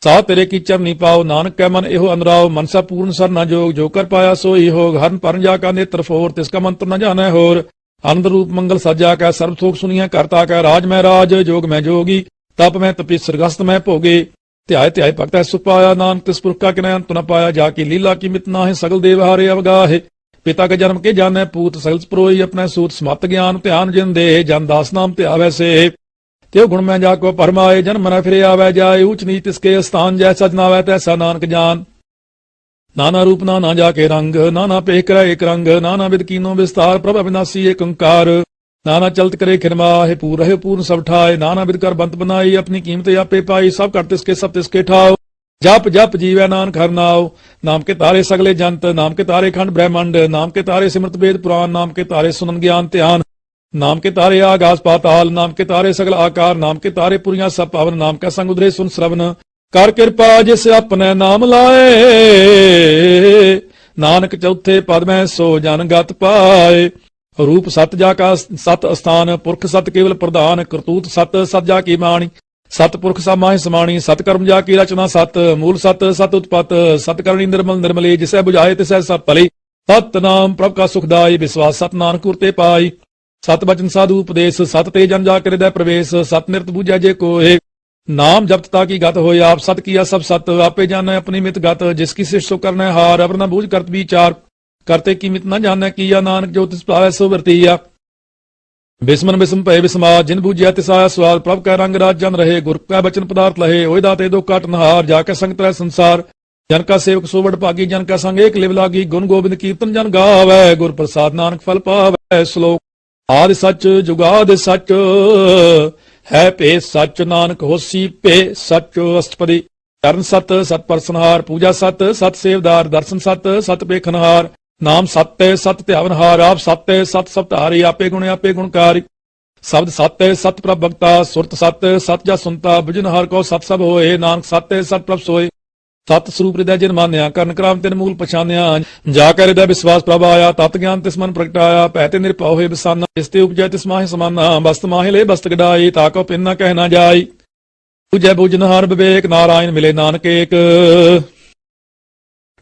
ਸਾਹ ਤੇਰੇ ਕੀ ਚਰਨੀ ਪਾਓ ਨਾਨਕ ਕੈ ਮਨ ਇਹੋ ਅਨਰਾਓ ਮਨਸਾ ਪੂਰਨ ਸਰਨਾ ਜੋਗ ਜੋ ਕਰ ਪਾਇਆ ਸੋਈ ਹੋਗ ਹਰਨ ਪਰਨ ਜਾ ਕਾ ਨੇਤਰ ਫੋਰ ਤਿਸ ਕਾ ਮੰਤਰ ਨ ਜਾਣੈ ਹੋਰ ਆਨੰਦ ਰੂਪ ਮੰਗਲ ਸਾਜਾ ਕੈ ਸਰਬ ਥੋਕ ਸੁਨੀਐ ਕਰਤਾ ਕੈ ਰਾਜ ਮੈਂ ਰਾਜ ਜੋਗ ਮੈਂ ਜੋਗੀ ਤਪ ਮੈਂ ਤਪੀ ਸਰਗਸਤ ਮੈਂ ਭੋਗੇ ਧਿਆਏ ਧਿਆਏ ਭਗਤੈ ਸੁਪਾਇਆ ਨਾਨਕ ਤਿਸ ਪੁਰਖ ਕਾ ਕਿਨੈ ਅੰਤ ਨ ਪਾਇਆ ਜਾ ਕੀ ਲੀਲਾ ਕੀ ਮਿਤ ਨਾਹਿ ਸਗਲ ਦੇਵ ਹਾਰੇ ਅਵਗਾਹੇ ਪਿਤਾ ਕੇ ਜਨਮ ਕੇ ਜਾਣੈ ਪੂਤ ਸਗਲ ਪਰੋਈ ਆਪਣਾ ਸੂਤ ਸਮਤ ਗਿਆਨ ਧਿਆਨ ਜਿਨ ਦੇ ਜਨ ਦਾਸ ਨਾਮ ਤੇ ਆਵੈ ਸੇ ਤਿਉ ਗੁਣ ਮੈਂ ਜਾ ਕੋ ਪਰਮਾਏ ਜਨ ਮਨ ਫਿਰੇ ਆਵੈ ਜਾਏ ਊਚ ਨੀਚ ਤਿਸ ਕੇ ਸਥਾਨ ਜੈਸਾ ਜਨਾਵੈ ਤੈਸਾ ਨਾਨਕ ਜਾਨ ਨਾਨਾ ਰੂਪ ਨਾਨਾ ਜਾ ਕੇ ਰੰਗ ਨਾਨਾ ਪੇਖ ਕਰੈ ਏਕ ਰੰਗ ਨਾਨਾ ਵਿਦ ਕੀਨੋ ਵਿਸਤਾਰ ਪ੍ਰਭ ਅਬਿਨਾਸੀ ਏਕ ਓੰਕਾਰ ਨਾਨਾ ਚਲਤ ਕਰੇ ਖਿਰਮਾਹਿ ਪੂਰ ਰਹਿ ਪੂਰਨ ਸਭ ਠਾਏ ਨਾਨਾ ਵਿਦ ਕਰ ਬੰਤ ਬਨਾਈ ਆਪਣੀ ਕੀਮਤ ਆਪੇ ਪਾਈ ਸਭ ਘਟ ਤਿਸ ਕੇ ਸਭ ਤਿਸ ਕੇ ਠਾਓ ਜਪ ਜਪ ਜੀਵੈ ਨਾਨਕ ਹਰਿ ਨਾਉ ਨਾਮ ਕੇ ਤਾਰੇ ਸਗਲੇ ਜੰਤ ਨਾਮ ਕੇ ਤਾਰੇ ਖੰਡ ਬ੍ਰਹਮੰਡ ਨਾਮ ਕੇ ਤਾਰੇ ਸਿਮਰਤ ਵੇਦ ਪੁਰਾਨ ਨਾਮ ਕੇ ਤਾਰੇ ਸੁਨਨ ਗਿਆਨ ਧਿਆਨ ਨਾਮ ਕੇ ਤਾਰੇ ਆਗਾਸ ਪਾਤਾਲ ਨਾਮ ਕੇ ਤਾਰੇ ਸਗਲ ਆਕਾਰ ਨਾਮ ਕੇ ਤਾਰੇ ਪੁਰੀਆਂ ਸਭ ਪਾਵਨ ਨਾਮ ਕਾ ਸੰਗ ਉਧਰੇ ਸੁਨ ਸਰਵਨ ਕਰ ਕਿਰਪਾ ਜਿਸ ਆਪਣੇ ਨਾਮ ਲਾਏ ਨਾਨਕ ਚੌਥੇ ਪਦ ਮੈਂ ਸੋ ਜਨ ਗਤ ਪਾਏ ਰੂਪ ਸਤ ਜਾ ਕਾ ਸਤ ਅਸਥਾਨ ਪੁਰਖ ਸਤ ਕੇਵਲ ਪ੍ਰਧਾਨ ਕਰਤੂਤ ਸਤ ਸਤ ਜਾ ਕੀ ਬਾਣੀ ਸਤ ਪੁਰਖ ਸਾ ਮਾਹਿ ਸਮਾਣੀ ਸਤ ਕਰਮ ਜਾ ਕੀ ਰਚਨਾ ਸਤ ਮੂਲ ਸਤ ਸਤ ਉਤਪਤ ਸਤ ਕਰਨੀ ਨਿਰਮਲ ਨਿਰਮਲੀ ਜਿਸੈ 부ਝਾਏ ਤਿਸੈ ਸਭ ਭਲੀ ਸਤ ਨਾਮ ਪ੍ਰਭ ਕਾ ਸੁਖਦਾਈ ਵਿਸਵਾਸ ਸਤ ਨਾਨਕ ਉਰਤੇ ਪਾਈ ਸਤ ਬਚਨ ਸਾਧੂ ਉਪਦੇਸ਼ ਸਤ ਤੇ ਜਨ ਜਾ ਕਰਿਦੈ ਪ੍ਰਵੇਸ਼ ਸਤ ਨਿਰਤ ਬੂਝੈ ਜੇ ਕੋਏ ਨਾਮ ਜਪਤ ਤਾ ਕੀ ਗਤ ਹੋਏ ਆਪ ਸਤ ਕੀਆ ਸਭ ਸਤ ਆਪੇ ਜਾਣੈ ਆਪਣੀ ਮਿਤ ਗਤ ਜਿਸ ਕੀ ਸਿਸ਼ ਸੋ ਕਰਨੈ ਹਾਰ ਅਵਰ ਨ ਬੂਝ ਕਰਤ ਵਿਚਾਰ ਕਰਤੇ ਕੀ ਮਿਤ ਨ ਜਾਣੈ ਕੀਆ ਨਾਨਕ ਜੋ ਤਿਸ ਪਾਵੈ ਸੋ ਵਰਤੀਆ ਬਿਸਮਨ ਬਿਸਮ ਭਏ ਬਿਸਮਾ ਜਿਨ ਬੂਝਿਆ ਤਿਸ ਆਇਆ ਸਵਾਲ ਪ੍ਰਭ ਕੈ ਰੰਗ ਰਾਜ ਜਨ ਰਹੇ ਗੁਰ ਕੈ ਬਚਨ ਪਦਾਰਥ ਲਹੇ ਓਏ ਦਾਤੇ ਦੋ ਕਾਟ ਨਹਾਰ ਜਾ ਕੇ ਸੰਗ ਤਰੈ ਸੰਸਾਰ ਜਨ ਕਾ ਸੇਵਕ ਸੋ ਵਡ ਭਾਗੀ ਜਨ ਕਾ ਸੰਗ ਏਕ ਲਿਵ ਲਾਗੀ ਗੁਣ ਗੋਬਿੰਦ ਕੀਰਤਨ ਜਨ ਗਾਵੈ ਗੁਰ ਪ੍ਰਸਾਦ ਨਾਨਕ ਫਲ ਪਾਵੈ ਸ਼ਲੋਕ ਆਦਿ ਸੱਚ ਜੁਗਾਦਿ ਸੱਚ ਹੈ ਭੇ ਸੱਚ ਨਾਨਕ ਹੋਸੀ ਭੇ ਸੱਚ ਅਸ਼ਟਪਦੀ ਚਰਨ ਸਤ ਸਤ ਪਰਸਨਹਾਰ ਪੂਜਾ ਸਤ ਸਤ ਸੇਵਦਾਰ ਦਰਸ਼ਨ ਸਤ ਸਤ ਪੇਖਨਹਾਰ ਨਾਮ ਸਤਿ ਸਤ ਧਿਆਵਨਹਾਰ ਆਪ ਸਤਿ ਸਤ ਸਤਿ ਆਪੇ ਗੁਣ ਆਪੇ ਗੁਣਕਾਰੀ ਸ਼ਬਦ ਸਤਿ ਸਤ ਪ੍ਰਭ ਭਗਤਾ ਸੁਰਤ ਸਤ ਸਤ ਜਾ ਸੁਨਤਾ ਬੁਝਨਹਾਰ ਕੋ ਸਤ ਸਭ ਹੋਏ ਨਾਨਕ ਸਤਿ ਸਤ ਪ੍ਰਭ ਸੋਏ ਸਤ ਸਰੂਪ ਹਿਰਦੈ ਜਿਨ ਮਾਨਿਆ ਕਰਨ ਕਰਾਮ ਤਿਨ ਮੂਲ ਪਛਾਨਿਆ ਜਾ ਕੇ ਹਿਰਦੈ ਵਿਸਵਾਸ ਪ੍ਰਭ ਆਇਆ ਤਤ ਗਿਆਨ ਤਿਸ ਮਨ ਪ੍ਰਗਟਾਇਆ ਭੈ ਤੇ ਨਿਰਭਉ ਹੋਏ ਬਸਾਨਾ ਜਿਸ ਤੇ ਉਪਜੈ ਤਿਸ ਮਾਹਿ ਸਮਾਨਾ ਬਸਤ ਮਾਹਿ ਲੈ ਬਸਤ ਗਡਾਈ ਤਾ ਕੋ ਪਿੰਨ ਨ ਕਹਿ ਨ ਜਾਈ ਬੁਝੈ ਬੁਝਨਹਾਰ ਵਿਵੇਕ ਨਾਰਾਇਣ ਮਿਲੇ ਨਾਨਕ ਏਕ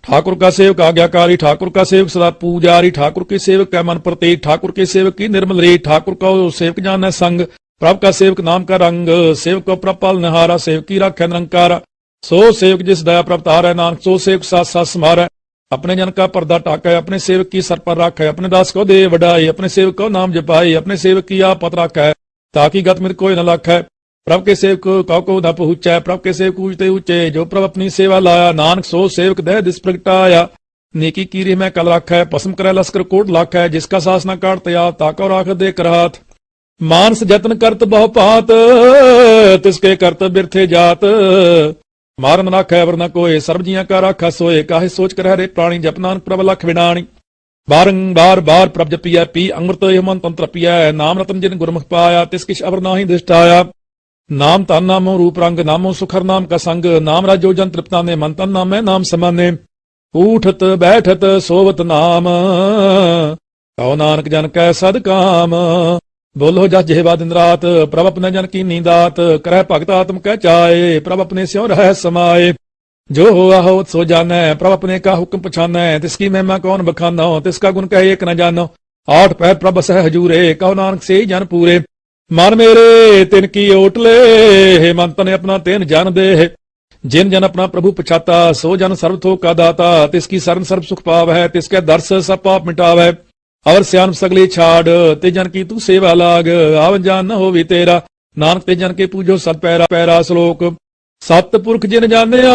ठाकुर का सेवक आज्ञाकारी, ठाकुर का सेवक सदा पूजारी, ठाकुर के सेवक का मन प्रतीक, ठाकुर के सेवक की निर्मल रीत, ठाकुर को सेवक जान संग, प्रभ का सेवक नाम का रंग, सेवक को प्रभ पाल निहारा, सेवक की राख्या निरंकारा, सो सेवक जिस दया प्रभ तारै, नानक सो सेवक साथ साथ समारै। अपने जन का पर्दा टाकै, अपने सेवक की सर पर राखै, अपने दास को दे वडाई, अपने सेवक को नाम जपाई, अपने सेवक की आप पत राखै, ताकि गत मित कोई न लाखै। प्रभ के सेवक को न पहुंचै, प्रभ के सेवक ऊंचते ऊंचे, जो प्रभ अपनी सेवा लाया, नानक सो सेवक दह दिस प्रगटाया। नेकी कीरी में कल राखै, पसम करे लश्कर कोट लाखै, जिसका सास न काट तया, ताको राख दे करहात। मानस जतन करत बहु पात, तिसके करत बिरथे जात। मारन राखै अवर न कोय, सर्व जियां का राखा सोए, काहे सोच कर हरे प्राणी, जप नानक प्रभ लख विडाणी। बारंबार बार प्रभ जपिया, पी अमृत यह मन तंत्र पिया, नाम रतन जिन गुरमुख पाया, तिस किछ अवर नाहि दृष्टाया। नाम तन नामो रूप रंग, नामो सुखर नाम का संग, नाम राजो जन तृप्ताने, मन तन नाम है नाम समाने। उठत बैठत सोवत नाम, कहो नानक जन कै सद काम। बोलो जस जेवा दिन रात, प्रभ अपने जन की नींदात, करह भगत आत्म कह चाहे, प्रभ अपने स्यों रह समाये। जो हो आहो सो जानै, प्रभ अपने का हुक्म पछानै, तिसकी महिमा कौन बखानो, तिसका गुण कह एक न जानो। आठ पैर प्रभ सह हजूरे, कहो नानक से जन पूरे। मन मेरे तिनकी ओटले, हे मन तने अपना तेन जान दे। जिन जन अपना प्रभु पछाता, सो जन सर्व थोक का दाता, तिसकी शरण सर्व सुख पाव है, तिसके दर्श सब पाप मिटाव है। और स्यान सगली छाड़, ते जन की तू सेवा लाग, आवन जान न होवी तेरा, नानक ते जन के पूजो सत पैरा पैरा। श्लोक सतपुरख जिन जानिया,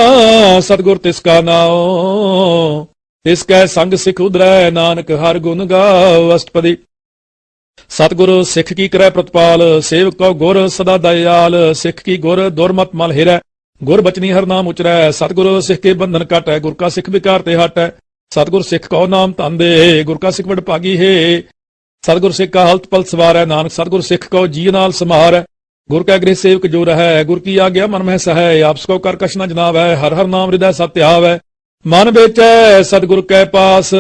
सतगुर तिसका नाओ, तिसकै संग सिख उधरै, नानक हर गुण गाओ। अष्टपदी सतगुरु सिख की करੈ प्रतिपाल, सेवक को गुर सदा दयाल, सिख की गुर दुर्मत मल हिरै, गुर बचनी हर नाम उचरै। सतगुरु सिख के बंधन काटै, गुर का सिख विकार ते हटै। सतगुर सिख को नाम धन दे, गुर का सिख बड़ भागी है। सतगुर सिख का हलत पल सवारै, नानक सतगुर सिख को जी नाल समारै। गुर का गृह सेवक जो रहै, गुर की आज्ञा मन में सहै, आपस को कर कछ न जनावै, हर हर नाम हृदय सत्य आवै। मन बेचै सतगुर कै पास,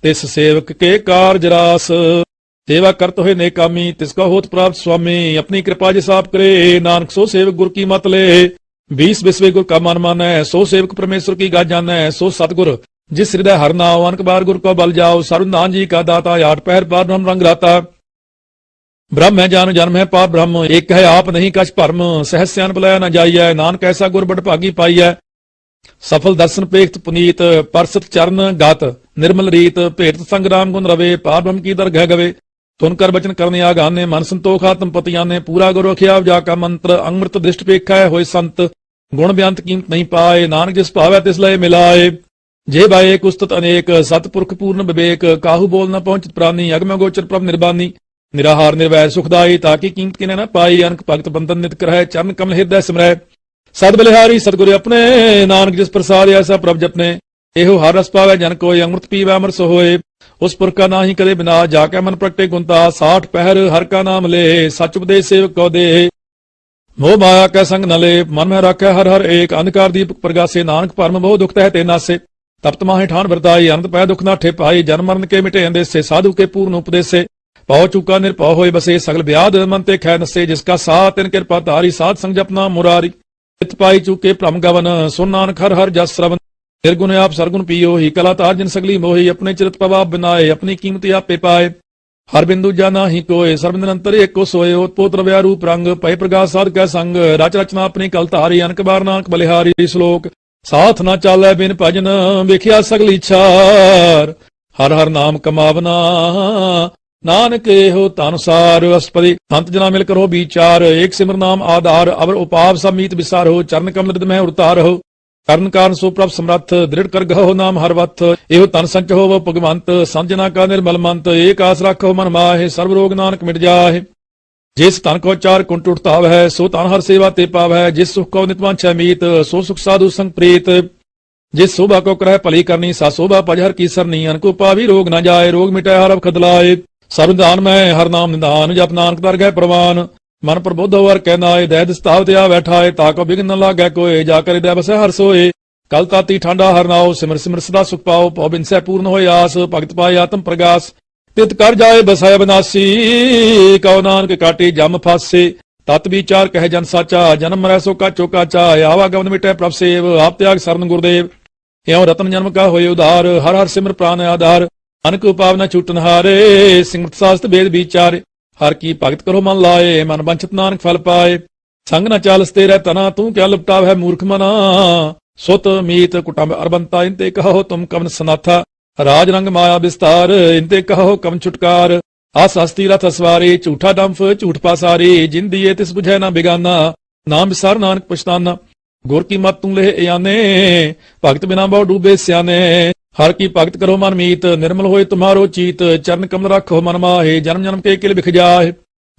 तिस सेवक के कारज रास। सेवा करत होए नेकामी, तिसका होत प्राप्त स्वामी, अपनी कृपा जिस आप करे, नानक सो सेवक गुर की मत ले। 20 बिस्वे गुर का मन मानै, सो सेवक परमेश्वर की गाज जानै। सो सतगुर जिस हृदय हर नाव, अनक बार गुर को बल जाओ। सर्वनाथ जी का दाता, आठ पहर पार ब्रह्म रंग राता। ब्रह्म है जान जन्म है पार ब्रह्म, एक है आप नहीं कछ भरम। सहज स्यान बुलाया न जाइयै, नानक ऐसा गुर बड़ भागी पाइयै। सफल दर्शन पेखत पुनीत, परसत चरण गात निर्मल रीत। भेट संग्राम गुण रवे, पार ब्रह्म की दरगह गवे। तुन कर बचन करने आगाने, मन संतोख आत्म पतियाने। पूरा गुरु रखिया जाका मंत्र, अमृत दृष्ट पेखा है होए संत। गुण बेअंत कीमत नहीं पाए, नानक जिस पावै तिस लय मिलाए। जे बाए कुस्तत अनेक, सतपुरख पूर्ण विवेक। काहू बोल न पहुंचत प्राणी, अगम गोचर प्रभ निर्बानी। निराहार निर्वैर सुखदाई, ताकि कीमत किने न पाई। अनक भगत बंधन नित करह, चरण कमल हृदय सिमरै। सद बलिहारी सतगुरु अपने, नानक जिस प्रसाद ऐसा प्रभ जपने। एहो हर रस पावै जन कोय, अमृत पीवै अमर सो होए। उस पुरख का नाहि कदे बिना, जाके मन प्रगटे गुणता। 60 पहर हर का नाम ले, सच उपदेश सेवक को दे। मोह माया कै संग न ले, मन में राखै हर हर एक। अंधकार दीपक प्रगासे, नानक परम बहु दुख तह ते नासे। तप्त माहे ठान वरताई, अनंत पै दुख नाठे पाई। जन्म मरण के मिटे अंदेसे, साधु के पूर्ण उपदेसे। पौ चूका निरपौ होए बसे, सगल ब्याध मन ते खै नसे। जिसका साथ तिन कृपा धारी, साध संग जपना मुरारी। चित पाई चूके भ्रम गवन, सुन नानक हर हर जस श्रवण। निर्गुण आप सरगुण पियो ही, कला तार जिन सगली मोही। अपने चिरत प्रभाव बिनाए, अपनी कीमत आपे पाए। हर बिंदु जाना ही कोय, सर्व निरंतर एको सोए। ओतपोत रव्या रूप रंग, पय प्रगास साध कै संग। रच रचना अपनी कल धारी, अनक बार नानक बलिहारी। श्लोक साथ न चालै बिन भजन, वेखिया सगली छार। हर हर नाम कमावना, नानक एहो तानुसार। अष्टपदी संत जना मिल करो विचार, एक सिमर नाम आधार। अवर उपाव सब मीत विसार हो, चरण कमल हृदय में उतार हो। करण कारण सो प्रभ समर्थ, दृढ़ कर गहो नाम हर वथ। एहो तन संच हो वो भगवंत, संजना का निर्मल मंत। एक आस रखो मन माहे, सर्व रोग नानक मिट जाहे। जिस तन को चार कुंट उठता है, सो तन हर सेवा ते पावै। जिस सुख को नितवांछै मीत, सो सुख साधु संग प्रीत। जिस शोभा को करह भली करनी, सा शोभा पजहर की सरनी। अनको पावी रोग न जाए, रोग मिटै हर अब खदलाए। सर्वदान में हर नाम निधान, जप नानक दर गए प्रवान। मन प्रबोध होवर कहनाए, दह दिस्तावत आ बैठाए। ताको बिघन न लागै कोय, जाकर हृदय बसै हर सोए। कल ताती ठांडा हर नाओ, सिमर सिमर सदा सुख पाओ। पौ बिन सै पूर्ण होय आस, भगत पाए आत्म प्रगास। तित कर जाए बसाय बनासी, कहो नानक काटे जम फासे। ਤਤ ਵਿਚਾਰ ਕਹਿ ਜਨ ਸਾਚਾ ਜਨਮ ਮਰੈ ਸੋ ਕਾਚੋ ਕਾਚਾ ਆਵਾਗਮਨ ਮਿਟੈ ਪ੍ਰਭ ਸੇਵ ਆਪ ਤਿਆਗ ਸਰਨ ਗੁਰਦੇਵ ਇਉ ਰਤਨ ਜਨਮ ਕਾ ਹੋਏ ਉਧਾਰ ਹਰ ਹਰ ਸਿਮਰ ਪ੍ਰਾਨ ਆਧਾਰ ਅਨਕ ਉਪਾਵ ਨ ਛੂਟਨ ਹਾਰੇ ਸਿੰਘਤ ਸਾਸਤ ਵੇਦ ਵਿਚਾਰੇ ਹਰ ਕੀ ਭਗਤ ਕਰੋ ਮਨ ਲਾਏ ਮਨ ਬੰਚਤ ਨਾਨਕ ਫਲ ਪਾਏ ਸੰਗ ਨ ਚਾਲਸ ਤੇਰੇ ਤਨਾ ਤੂੰ ਕਿਆ ਲਪਟਾਵ ਹੈ ਮੂਰਖ ਮਨਾ ਸੁਤ ਮੀਤ ਕੁਟੰਬ ਅਰਬੰਤਾ ਇੰਤੇ ਕਹੋ ਤੁਮ ਕਵਨ ਸਨਾਥਾ ਰਾਜ ਰੰਗ ਮਾਇਆ ਵਿਸਤਾਰ ਇੰਤੇ ਕਹੋ ਕਵਨ ਛੁਟਕਾਰ ਆਸ ਹਸਤੀ ਰਥ ਸਵਾਰੀ ਝੂਠਾ ਡੰਫ ਝੂਠ ਪਾਸਾਰੀ ਜਿੰਦੀਏ ਤਿਸ ਬੁਝੈ ਨਾ ਬਿਗਾਨਾ ਨਾਮ ਵਿਸਾਰ ਨਾਨਕ ਪਛਤਾਨਾ ਗੁਰ ਕੀ ਮਤ ਤੂੰ ਲਹਿ ਆਨੇ ਭਗਤ ਬਿਨਾ ਬਹੁ ਡੂਬੇ ਸਿਆਨੇ ਹਰ ਕੀ ਭਗਤ ਕਰੋ ਮਨ ਮੀਤ ਨਿਰਮਲ ਹੋਏ ਤੁਮਾਰੋ ਚੀਤ ਚਰਨ ਕਮਲ ਰੱਖੋ ਮਨ ਮਾਹੇ ਜਨਮ ਜਨਮ ਕੇ ਕਿਲ ਵਿਖ ਜਾਏ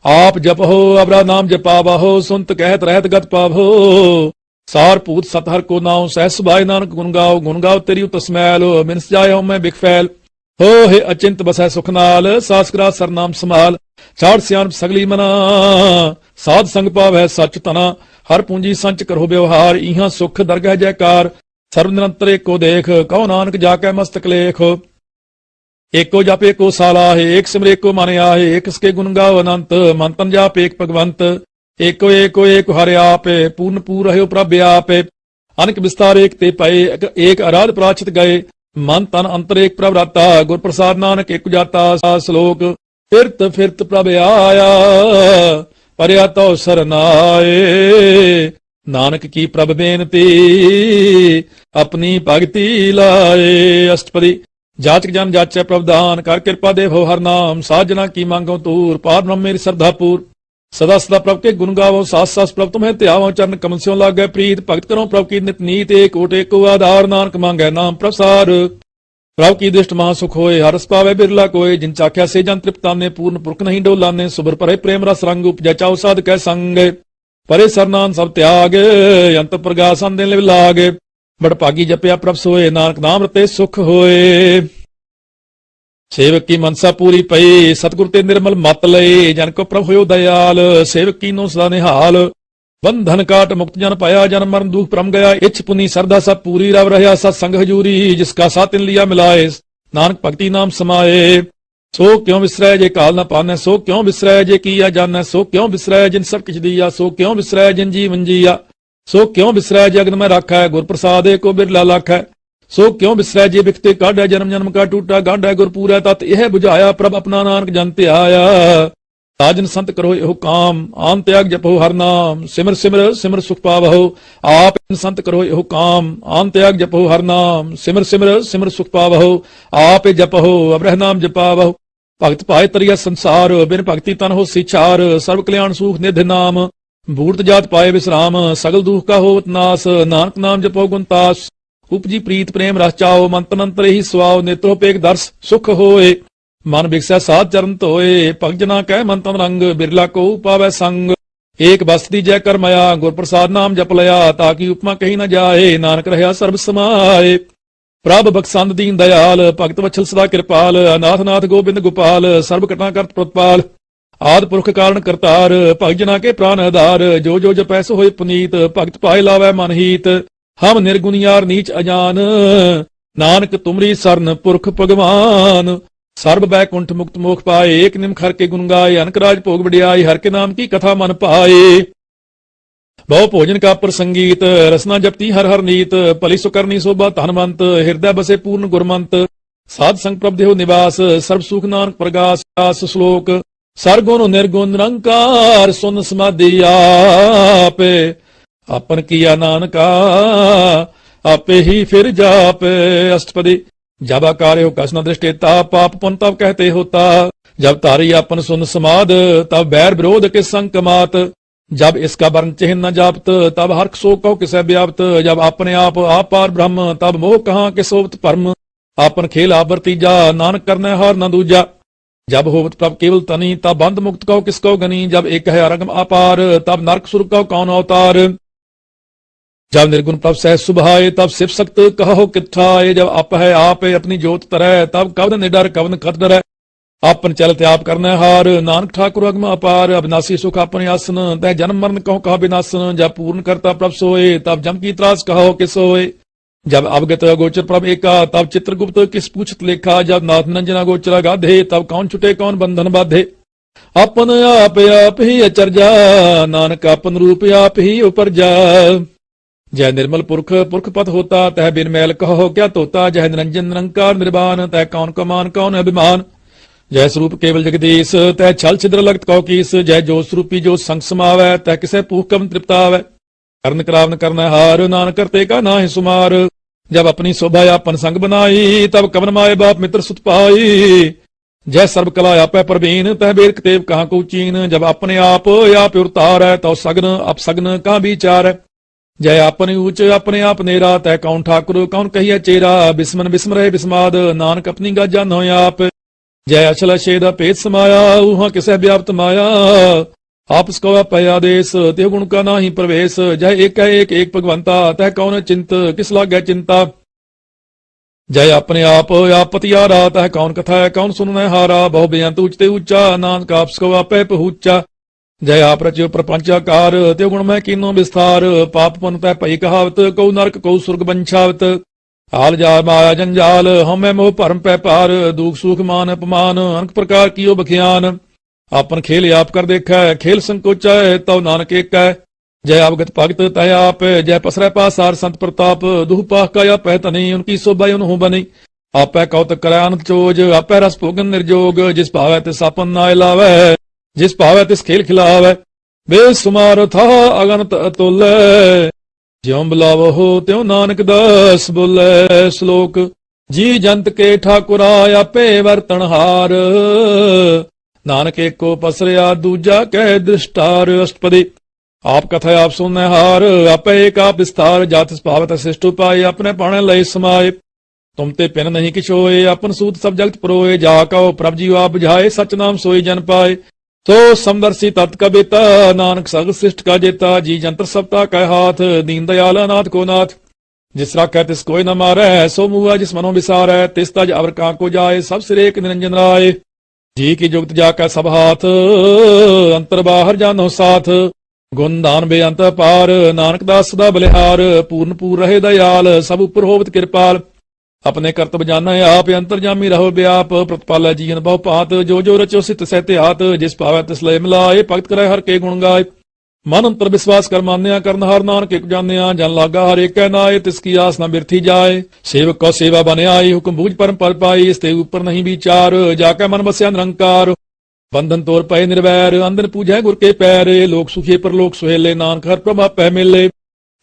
ਆਪ ਜਪੋ ਅਬਰਾ ਨਾਮ ਜਪਾਵਹੁ ਸੁਨਤ ਕਹਿਤ ਰਹਿਤ ਗਤ ਪਾਵਹੁ ਸਾਰ ਭੂਤ ਸਤ ਹਰ ਕੋ ਨਾਉ ਸਹਿ ਸੁਭਾਏ ਨਾਨਕ ਗੁਣ ਗਾਓ ਤੇਰੀ ਉਤਸਮੈਲ ਮਿਨਸ ਜਾਏ ਮੈਂ ਬਿਖਫੈਲ ਹੋ ਹੈ ਅਚਿੰਤ ਬਸੈ ਸੁਖ ਨਾਲ ਸਾਸਕਰਾ ਸਰਨਾਮ ਸਮਾਲ ਛਾੜ ਸਿਆਣਪ ਸਗਲੀ ਮਨਾ ਸਾਧ ਸੰਗ ਪਾਵੈ ਸੱਚ ਤਨਾ ਹਰ ਪੂੰਜੀ ਸੰਚ ਕਰੋ ਵਿਵਹਾਰ ਇਹਾਂ ਸੁਖ ਦਰਗਹਿ ਜੈਕਾਰ ਸਰਬ ਨਿਰੰਤਰ ਏਕੋ ਦੇਖ ਕਹੋ ਨਾਨਕ ਜਾ ਕੇ ਮਸਤਕ ਲੇਖ ਏਕੋ ਜਪ ਏਕੋ ਸਾਲਾਹੇ ਏਕ ਸਿਮਰ ਏਕੋ ਮਨ ਆਹੇ ਏਕ ਸਕੇ ਗੁਣ ਗਾਓ ਅਨੰਤ ਮਨ ਤਨ ਜਾਪ ਏਕ ਭਗਵੰਤ ਏਕੋ ਏਕੋ ਏਕ ਹਰਿ ਆਪੇ ਪੂਰਨ ਪੂਰ ਰਹਿਓ ਪ੍ਰਭ ਆਪੇ ਅਨਕ ਵਿਸਤਾਰ ਏਕ ਤੇ ਪਏ ਏਕ ਅਰਾਧ ਪ੍ਰਾਚਿਤ ਗਏ ਮਨ ਤਨ ਅੰਤਰ ਏਕ ਪ੍ਰਭ ਰਾਤਾ ਗੁਰ ਪ੍ਰਸਾਦ ਨਾਨਕ ਏਕ ਜਾਤਾ ਸਾ ਸ਼ਲੋਕ ਫਿਰਤ ਫਿਰਤ ਪ੍ਰਭ ਆਇਆ ਪਰਿਆ ਤੋ ਸਰਨਾਏ ਨਾਨਕ ਕੀ ਪ੍ਰਭ ਬੇਨਤੀ ਆਪਣੀ ਭਗਤੀ ਲਾਏ ਅਸ਼ਟਪਦੀ ਜਾਚਕ ਜਨ ਜਾਚੈ ਪ੍ਰਭ ਦਾਨ ਕਰ ਕਿਰਪਾ ਦੇਵੋ ਹਰ ਨਾਮ ਸਾਜਣਾ ਕੀ ਮੰਗੋ ਤੂਰ ਪਾਰ ਬ੍ਰਹਮ ਮੇਰੀ ਸਰਧਾ ਪੂਰ ਸਦਾ ਸਦਾ ਪ੍ਰਭ ਕੇ ਗੁਣ ਗਾਵੋ ਸਾਸ ਸਾਸ ਪ੍ਰਭ ਤੁਮਹਿ ਧਿਆਵੋ ਚਰਨ ਕਮਲ ਸਿਉ ਲਾਗੈ ਪ੍ਰੀਤ ਭਗਤ ਕਰੋ ਪ੍ਰਭ ਕੀ ਨਿਤ ਨੀਤ ਏਕ ਓਟ ਏਕੋ ਆਧਾਰ ਨਾਨਕ ਮੰਗੈ ਨਾਮ ਪ੍ਰਸਾਰ ਪ੍ਰਭ ਕੀ ਦ੍ਰਿਸ਼ਟ ਮਹਾ ਸੁਖ ਹੋਏ ਹਰਸ ਪਾਵੇ ਬਿਰਲਾ ਕੋਏ ਜਿਨ ਚਾਖਿਆ ਸੇ ਜਨ ਤ੍ਰਿਪਤਾਨੇ ਪੂਰਨ ਪੁਰਖ ਨਹੀਂ ਡੋਲਾਨੇ ਸੁਬਰ ਭਰੇ ਪ੍ਰੇਮ ਰਸ ਰੰਗ ਉਪਜੈ ਚਾਉ ਸਾਧ ਕੈ ਸੰਗ ਪਰੇ ਸਰਨਾਨ ਸਭ ਤਿਆਗ ਅੰਤ ਪ੍ਰਗਾਸਨ ਦੇ ਲਿਵ ਲਾਗ ਬੜ ਭਾਗੀ ਜਪਿਆ ਪ੍ਰਭ ਸੋਏ ਨਾਨਕ ਨਾਮ ਰਤੇ ਸੁਖ ਹੋਏ ਸੇਵਕ ਕੀ ਮਨਸਾ ਪੂਰੀ ਪਈ ਸਤਿਗੁਰ ਤੇ ਨਿਰਮਲ ਮਤ ਲਏ ਜਨ ਕੋ ਪ੍ਰਭ ਹੋਇਓ ਦਇਆਲ ਸੇਵਕ ਕੀਨੋ ਸਦਾ ਨਿਹਾਲ ਬੰਧਨ ਕਾਟ ਮੁਕਤ ਜਨ ਪਾਇਆ ਜਨਮ ਮਰਨ ਦੁਖ ਭਰਮ ਗਿਆ ਇਛ ਪੁਨੀ ਸਰਦਾ ਸਭ ਪੂਰੀ ਰਵ ਰਹਾ ਸਤ ਸੰਗ ਹਜੂਰੀ ਜਿਸ ਕਾ ਸਾਤਿਨ ਲਿਆ ਮਿਲਾਏ ਨਾਨਕ ਭਗਤੀ ਨਾਮ ਸਮਾਏ ਸੋ ਕਿਉ ਵਿਸਰੈ ਜੇ ਕਾਲ ਨਾ ਪਾਨੈ ਸੋ ਕਿਉ ਵਿਸਰੈ ਜੇ ਕੀਆ ਜਾਣੈ ਸੋ ਕਿਉ ਵਿਸਰੈ ਜਿਨ ਸਭ ਕਿਛ ਦੀਆ ਸੋ ਕਿਉ ਵਿਸਰੈ ਜਿਨ ਜੀਵਨ ਜੀਆ ਸੋ ਕਿਉ ਵਿਸਰੈ ਜਗਨ ਮੈਂ ਰਾਖੈ ਗੁਰ ਪ੍ਰਸਾਦੇ ਕੋ ਬਿਰਲਾ ਲਾਖੈ ਸੋ ਕਿਉ ਵਿਸਰੈ ਜੇ ਬਿਖਤੇ ਕਾਢੈ ਜਨਮ ਜਨਮ ਕਾ ਟੂਟਾ ਗਾਢੈ ਗੁਰ ਪੂਰੈ ਤਤ ਇਹ 부ਝਾਇਆ ਪ੍ਰਭ ਆਪਣਾ ਨਾਨਕ ਜਨ ਧਿਆਇਆ ਸਾਜਨ ਸੰਤ ਕਰੋ ਇਹੋ ਕਾਮ ਆਨ ਤਿਆਗ ਜਪੋ ਹਰ ਨਾਮ ਸਿਮਰ ਸਿਮਰ ਸਿਮਰ ਸੁਖ ਪਾਵਹੁ ਆਪ ਸੰਤ ਕਰੋ ਇਹੋ ਕਾਮ ਆਨ ਤਿਆਗ ਜਪੋ ਹਰ ਨਾਮ ਸਿਮਰ ਸਿਮਰ ਸਿਮਰ ਸੁਖ ਪਾਵਹੁ ਆਪ ਜਪਹੁ ਅਬਰਹ ਨਾਮ ਜਪਾਵਹੁ ਭਗਤ ਪਾਏ ਤਰੀਆ ਸੰਸਾਰ ਬਿਨ ਭਗਤੀ ਤਨ ਹੋ ਸਿਛਾਰ ਸਰਬ ਕਲਿਆਣ ਸੂਖ ਨਿਧ ਨਾਮ ਬੂਰਤ ਜਾਤ ਪਾਏ ਵਿਸਰਾਮ ਸਗਲ ਦੁਖ ਕਾ ਹੋਤ ਨਾਸ ਨਾਨਕ ਨਾਮ ਜਪੋ ਗੁਣਤਾਸ ਉਪਜੀ ਪ੍ਰੀਤ ਪ੍ਰੇਮ ਰਸ ਚਾਓ ਮੰਤਨ ਅੰਤਰ ਹੀ ਸਵਾਓ ਨੇਤਰੋ ਪੇਕ ਦਰਸ ਸੁਖ ਹੋਏ ਮਨ ਵਿਕਸੈ ਸਾਧ ਚਰਨ ਧੋਏ ਭਗਤ ਜਨਾ ਕਹਿ ਮਨ ਤਨ ਰੰਗ ਬਿਰਲਾ ਕੋ ਪਾਵੈ ਸੰਗ ਏਕ ਬਸਤੀ ਜੈ ਕਰ ਮਇਆ ਗੁਰ ਪ੍ਰਸਾਦ ਨਾਮ ਜਪ ਲਿਆ ਤਾਂ ਕਿ ਉਪਮਾ ਕਹੀ ਨ ਜਾਏ ਨਾਨਕ ਰਹਿਆ ਸਰਬ ਸਮਾਏ ਪ੍ਰਭ ਬਖਸ਼ੰਦ ਦੀਨ ਦਇਆਲ ਭਗਤ ਵਛਲ ਸਦਾ ਕਿਰਪਾਲ ਅਨਾਥ ਨਾਥ ਗੋਬਿੰਦ ਗੋਪਾਲ ਸਰਬ ਘਟਨਾ ਕਰਤ ਪ੍ਰਤਪਾਲ ਆਦ ਪੁਰਖ ਕਾਰਨ ਕਰਤਾਰ ਭਗਤ ਜਨਾ ਕੇ ਪ੍ਰਾਨ ਆਧਾਰ ਜੋ ਜੋ ਜਪੈ ਸੋ ਹੋਏ ਪੁਨੀਤ ਭਗਤ ਪਾਏ ਲਾਵੈ ਮਨ ਹੀਤ ਹਮ ਨਿਰਗੁਣਿਆਰ ਨੀਚ ਅਜਾਨ ਨਾਨਕ ਤੁਮਰੀ ਸਰਨ ਪੁਰਖ ਭਗਵਾਨ ਸਰਬ ਬੈਕੁੰਠ ਮੁਕਤ ਮੋਖ ਪਾਏ ਏਕ ਨਿਮਖ ਹਰ ਕੇ ਗੁਣ ਗਾਏ ਅਨਕ ਰਾਜ ਭੋਗ ਵਡਿਆਈ ਹਰ ਕੇ ਨਾਮ ਕੀ ਕਥਾ ਮਨ ਪਾਏ ਬਹੁ ਭੋਜਨ ਕਾ ਪ੍ਰਸੰਗੀਤ ਰਸਨਾ ਜਪਤੀ ਹਰ ਹਰ ਨੀਤ ਭਲੀ ਸੁਕਰਨੀ ਸੋਭਾ ਧਨਵੰਤ ਹਿਰਦੈ ਬਸੇ ਪੂਰਨ ਗੁਰਮੰਤ ਸਾਧ ਸੰਗ ਪ੍ਰਭ ਦੇਹੁ ਨਿਵਾਸ ਸਰਬ ਸੁਖ ਨਾਨਕ ਪ੍ਰਗਾਸ ਸ਼ਲੋਕ ਸਰਗੁਣ ਨਿਰਗੁਣ ਨਿਰੰਕਾਰ ਸੁਨ ਸਮਾਧੀ ਆਪੇ ਆਪਨ ਕੀਆ ਨਾਨਕਾ ਆਪੇ ਹੀ ਫਿਰ ਜਾਪੇ ਅਸ਼ਟਪਦੀ जब आकार्य हो कस न दृष्टेता पाप पुन तब कहते होता जब तारी अपन सुन समाद तब बैर विरोध के संग कमात जब इसका वर्ण चिन्ह न जापत तब हर्क सो कहो किसे व्याप्त जब अपने आप पार ब्रह्म तब मोह कहाँ के सोवत परम आपन खेल आबर तीजा नानक करने हार न दूजा जब होवत प्रभ केवल तनी तब बंद मुक्त कहो किसको गनी जब एक है अरगम अपार तब नरक सुर कहो कौन अवतार जब निर्गुण प्रभ सहज सुभाए तब शिव सक्त कहो किठाए जब अप है आप अपनी जोत तरह तब कवन निडर कवन खत डरै आपन चलते आप करना हार नानक ठाकुर अगम अपार अविनाशी सुख अपने आसन तह जन्म मरण कहो कहा विनाशन जब पूर्ण करता प्रभ सोए तब जम की त्रास कहो किस सोए जब अवगत गोचर प्रभ एका तब चित्रगुप्त किस पूछत लेखा जब नाथ नंजना गोचरा गाधे तब कौन छुटे कौन बंधन बाधे ਆਪਨ ਆਪ ਆਪ ਹੀ ਅਚਰਜਾ, ਨਾਨਕ ਆਪਨ ਰੂਪ ਆਪ ਹੀ ਉਪਰਜਾ। ਜੈ ਨਿਰਮਲ ਪੁਰਖ ਪੁਰਖ ਪਤ ਹੋਤਾ, ਤਹ ਬਿਨ ਮੈਲ ਕਹੋ ਕਿਆ ਤੋਤਾ। ਜੈ ਨਿਰੰਜਨ ਨਿਰੰਕਾਰ ਨਿਰਵਾਨ, ਤਹ ਕੌਣ ਕਮਾਨ ਕੌਣ ਅਭਿਮਾਨ। ਜੈ ਸਰੂਪ ਕੇਵਲ ਜਗਦੀਸ਼, ਤਹ ਛਲ ਛਿਦਰ ਲਗਤ ਕਉ ਕੀਸ। ਜੈ ਜੋ ਸਰੂਪੀ ਜੋ ਸੰਗ ਸਮਾਵੈ, ਤਹ ਕਿਸੇ ਭੂਖ ਕਮ ਤ੍ਰਿਪਤਾਵੈ। ਕਰਨ ਕਰਾਵਨ ਕਰਨਾ ਹਾਰ, ਨਾਨਕ ਕਰਤੇ ਕਾ ਨਾਹਿ ਸੁਮਾਰ। जब अपनी शोभा आपन संग बनाई, तब कवन माए बाप मित्र सुत पाई। जय सर्व कला आपै प्रवीण, तह बेर कतेब कहाँ को चीन। जब अपने आप उतार है, तो सगन अपसगन कहाँ विचार है। जय आपन ऊंच अपने आप नेरा, तह कौन ठाकुर कौन कहिए चेरा। बिस्मन बिस्म रहे बिस्माद, नानक अपनी गाजा नो आप। जय अचल छेद पेत समाया, ऊहा किसे व्याप्त माया। आपस को अपय आदेश, ते गुण का नाही प्रवेश। जय एक है एक भगवंता, तह कौन चिंत किस लागे चिंता। जय अपने आप पतियारा, तह कौन कथा है कौन सुन हारा। बहु बेअंत ऊंचते ऊंचा, नानक आपस को अपय पहुंचा। जय आप रचो प्रपंचाकार, ते गुण मैं कीनो विस्तार। पाप पुन तह पई कहावत, कौ नरक कौ सुर्ग बंछावत। हाल जा माया जंजाल, हम मोह भरम पै पार। दुख सुख मान अपमान, अनेक प्रकार कियो बखियान। आपन खेल आप कर देखै, खेल संकोचा है तव नानक एक है। जय अवगत भगत तय आप, जय पसरै पासार संत प्रताप। दुह पाह का आप तनी, उनकी शोभा उन्हों बनी। आपै कौतक करै अनंत चोज, आपै रस भोगन निर्जोग। जिस भावै तिस आपन नाय लावै, जिस भावै तिस खेल खिलावै। बेसुमार था अगनत अतुल, ज्यों बुलावो हो त्यों नानक दास बोले। श्लोक जी जंत के ठाकुरा, आपे वर्तनहार। नानक एक को पसरिया, दूजा कह दृष्टार। अष्टपदी आप कथा आप सुन हार, आप एक आप विस्तार। जात पावत शिष्ट उपाय, अपने पाने लय समाये। तुम ते पिन नहीं किछ होए, अपन सूत सब जगत परोए। जा कहो प्रभ जीव आप बुझाए, सच नाम सोई जन पाए। तो समदर्शी तत् का बेता, नानक सग सृष्ट का जेता। जी जंत्र सबता कह हाथ, दीन दयाल अनाथ को नाथ। जिस राखै तिस कोई न मारै, सो मुआ जिस मनो विसारै। तिस तज अवर का को जाए, सब सिर एक निरंजन राय। जी की जुगत जाकै सब हाथ, अंतर बाहर जानो साथ। गुण दान बेअंत पार, नानक दास सदा बलिहार। पूर्ण पूर रहे दयाल, सब उपर होवत कृपाल। अपने कर्तव्य जाना आप, अंतरजामी रहो व्याप। प्रतिपालै जीवन बहु पात, जो जो रचो सित सहते हाथ। जिस पावै तिस लय मिलाए, भगत करे हर के गुण गाय। मन अंतर विश्वास कर मान्या, करन हार नानक एक जान्या। जन लागा हर एक नाय, तिसकी आस न बिरथी जाए। सेवक को सेवा बने आई, हुक्म बूझ परम पल पाई। इसते ऊपर नहीं विचार, जाकै मन बस्या निरंकार। बंधन तोर पए निर्वैर, अंदन पूजै गुर के पैर। लोक सुखी पर लोक सुहेले, नानक हर प्रभा पै मिले।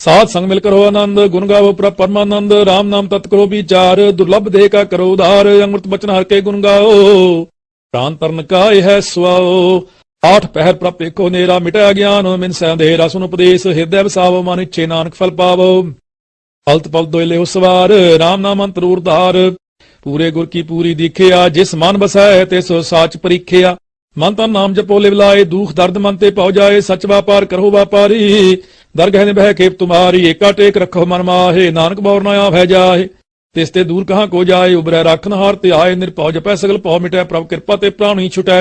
साथ संग मिलकर हो आनंद, गुण गावो प्रभ परमानंद। राम नाम तत् करो विचार, दुर्लभ देह का करो उधार। अमृत बचन हर के गुण गाओ, प्राण तरन का यह सुआओ। आठ पहर प्रभ एको नेरा, मिटै ज्ञान मिन सै अंधेरा। सुन उपदेश हृदय बसावो, मन इच्छे नानक फल पावो। फलत पल दोय ले सवार, राम नाम अंतर उधार। पूरे गुर की पूरी दीखिया, जिस मन बसै तिस साच परीखिया। मन तन नाम जपो लिव लाए, दुख दर्द मन ते पौ जाए। सच व्यापार करो व्यापारी, दरगह निभै खेप तुम्हारी। एका टेक रखो मन माहे, नानक बौर न भय जाए। तिस ते दूर कहाँ को जाए, उबरै राखन हार ते आए। निरपौ जपै सगल पौ मिटै, प्रभ कृपा ते प्राणी छुटै।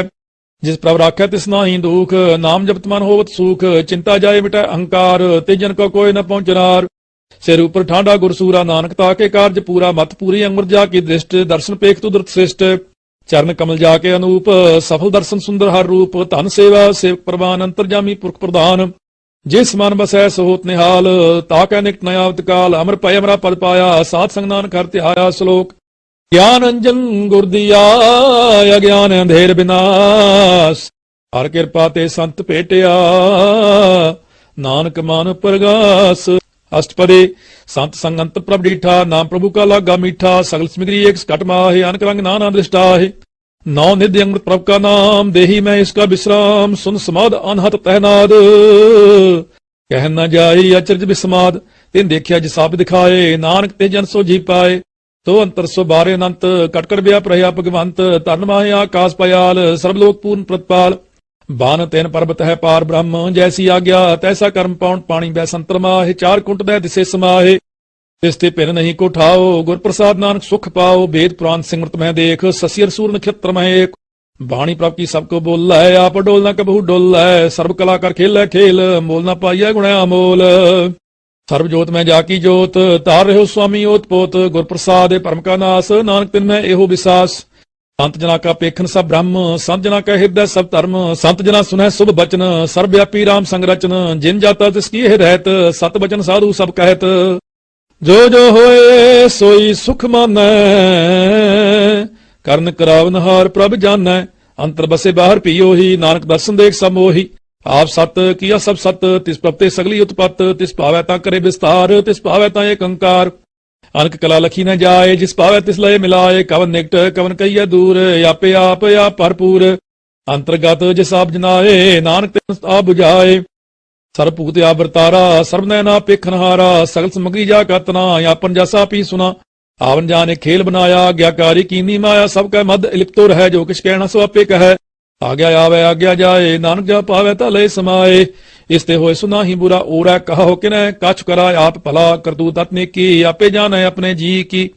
जिस प्रभ राखै तिस नाहि दुख, नाम जपत मन होवत सुख। चिंता जाए मिटै अहंकार, ते जन को कोई न पहुंचनार। सिर ऊपर ठांडा गुरसूरा, नानक ताके कार्य पूरा। मत पूरी अंगुर जा की दृष्ट, दर्शन पेख तु द्रुत श्रेष्ठ। चरण कमल जाके अनूप, सफल दर्शन सुंदर हर रूप। धन सेवा सेवक प्रवान, अंतरजामी पुरख प्रधान। जिस मन बसै सो होत निहाल, ताकै निकट न आवत काल। अमर पय अमरा पद पाया, सात संग नानक हर त्याया। श्लोक ज्ञान अंजन गुर दिया, अज्ञान अंधेर विनाश। हर कृपा ते संत भेटिया, नानक मान प्रगास। अष्टपदी संत संग अंत प्रभ डीठा, नाम प्रभु का लागा मीठा। सगल सिमरी एक घट माहे, अनक रंग नाना दृष्टा है। नौ निधि अमृत प्रभ का नाम, देही मैं इसका विश्राम। सुन समाद अनहत तहनाद, कह न जाई अचरज विस्माद। तिन देखिया जिसाब दिखाए, नानक ते जन सो जी पाए। तो अंतर सो बारे अनंत, कटकर व्याप रहा भगवंत। तन माहे आकाश पयाल, सर्वलोक पूर्ण प्रतिपाल। बान तेन पर्वत है पार ब्रह्म, जैसी आज्ञा तैसा कर्म पाउन। पानी बै संतर माहे, चार कुंट दै दिसे समाहे। तिसते पिन नहीं को ठाओ, गुर प्रसाद नानक सुख पाओ। वेद पुराण सिमरत में देख, ससियर सूर नक्षत्र में एक। बाणी प्रभ की सबको बोल है, आप डोल न कबहू डोल है। सर्व कला कर खेल खेल, मोल न पाइया गुण अमोल। सर्वजोत में जाकी जोत, तार रहो स्वामी ओत पोत। गुर प्रसाद परम का नास, नानक तिन में एहो विसास। ਸੰਤ ਜਨਾ ਕਾ ਪੇਖਨ ਸਭ ਬ੍ਰਹਮ, ਸੰਤ ਜਨਾ ਕਾ ਹਿਰਦੈ ਸਭ ਧਰਮ, ਸੰਤ ਜਨਾ ਸੁਨਹਿ ਸੁਭ ਬਚਨ, ਸਰਬ ਵਿਆਪੀ ਰਾਮ ਸੰਗ ਰਚਨ, ਜਿਨ ਜਾਤਾ ਤਿਸ ਕੀ ਇਹ ਰਹਿਤ, ਸਤ ਬਚਨ ਸਾਧੂ ਸਭ ਕਹਿਤ, ਜੋ ਜੋ ਹੋਏ ਸੋਈ ਸੁਖ ਮਾਨੈ, ਕਰਨ ਕਰਾਵਨਹਾਰ ਪ੍ਰਭ ਜਾਨੈ, ਅੰਤਰ ਬਸੇ ਬਾਹਰ ਪੀਓ ਹੀ, ਨਾਨਕ ਦਰਸ਼ਨ ਦੇਖ ਸਭ ਮੋਹੀ, ਆਪ ਸਤ ਕੀਆ ਸਭ ਸਤ, ਤਿਸ ਪ੍ਰਭ ਤੇ ਸਗਲੀ ਉਤਪਤ, ਤਿਸ ਭਾਵੈ ਤਾਂ ਕਰੇ ਵਿਸਤਾਰ, ਤਿਸ ਭਾਵੈ ਤਾਂ ਏਕ ਓੰਕਾਰ, ਅਨਕ ਕਲਾ ਲਖੀ ਨ ਜਾਏ, ਜਿਸ ਭਾਵੈ ਤਿਸ ਲਏ ਮਿਲਾਏ, ਕਵਨ ਨਿਕਟ ਕਵਨ ਕਹੀਐ ਦੂਰ, ਆਪੇ ਆਪ ਆਪ ਭਰਪੂਰ, ਅੰਤਰਗਤ ਜਿਸ ਆਪ ਜਨਾਏ, ਨਾਨਕ ਤਿਸ ਆਪ 부ਝਾਏ, ਸਰਬ ਭੂਤ ਆਪ ਵਰਤਾਰਾ, ਸਰਬ ਨੈਣਾ ਪੇਖਨਹਾਰਾ, ਸਗਲ ਸਮਗਰੀ ਜਾ ਕਤਨਾ, ਆਪਨ ਜਸਾ ਪੀ ਸੁਨਾ, ਆਵਨ ਜਾਨੇ ਖੇਲ ਬਨਾਇਆ, ਗਿਆਕਾਰੀ ਕੀਨੀ ਮਾਇਆ, ਸਭ ਕੈ ਮਦ ਇਲਿਪਤੋ ਰਹਿ, ਜੋ ਕਿਛ ਕਹਿਣਾ ਸੋ ਆਪੇ ਕਹੈ, ਆਗਿਆ ਆਵੇ ਆਗਿਆ ਜਾਏ, ਨਾਨਕ ਜਾ ਪਾਵੇ ਤਾਂ ਲੈ ਸਮਾਏ, ਇਸ ਤੇ ਹੋਏ ਸੁਨਾ ਹੀ ਬੁਰਾ ਓਰੈ, ਕਹੋ ਕਿਨੈ ਕਛ ਕਰਾ ਆਪ ਭਲਾ, ਕਰਤੂਤ ਅਤਨੇ ਕੀ, ਆਪੇ ਜਾਣੈ ਆਪਣੇ ਜੀ ਕੀ,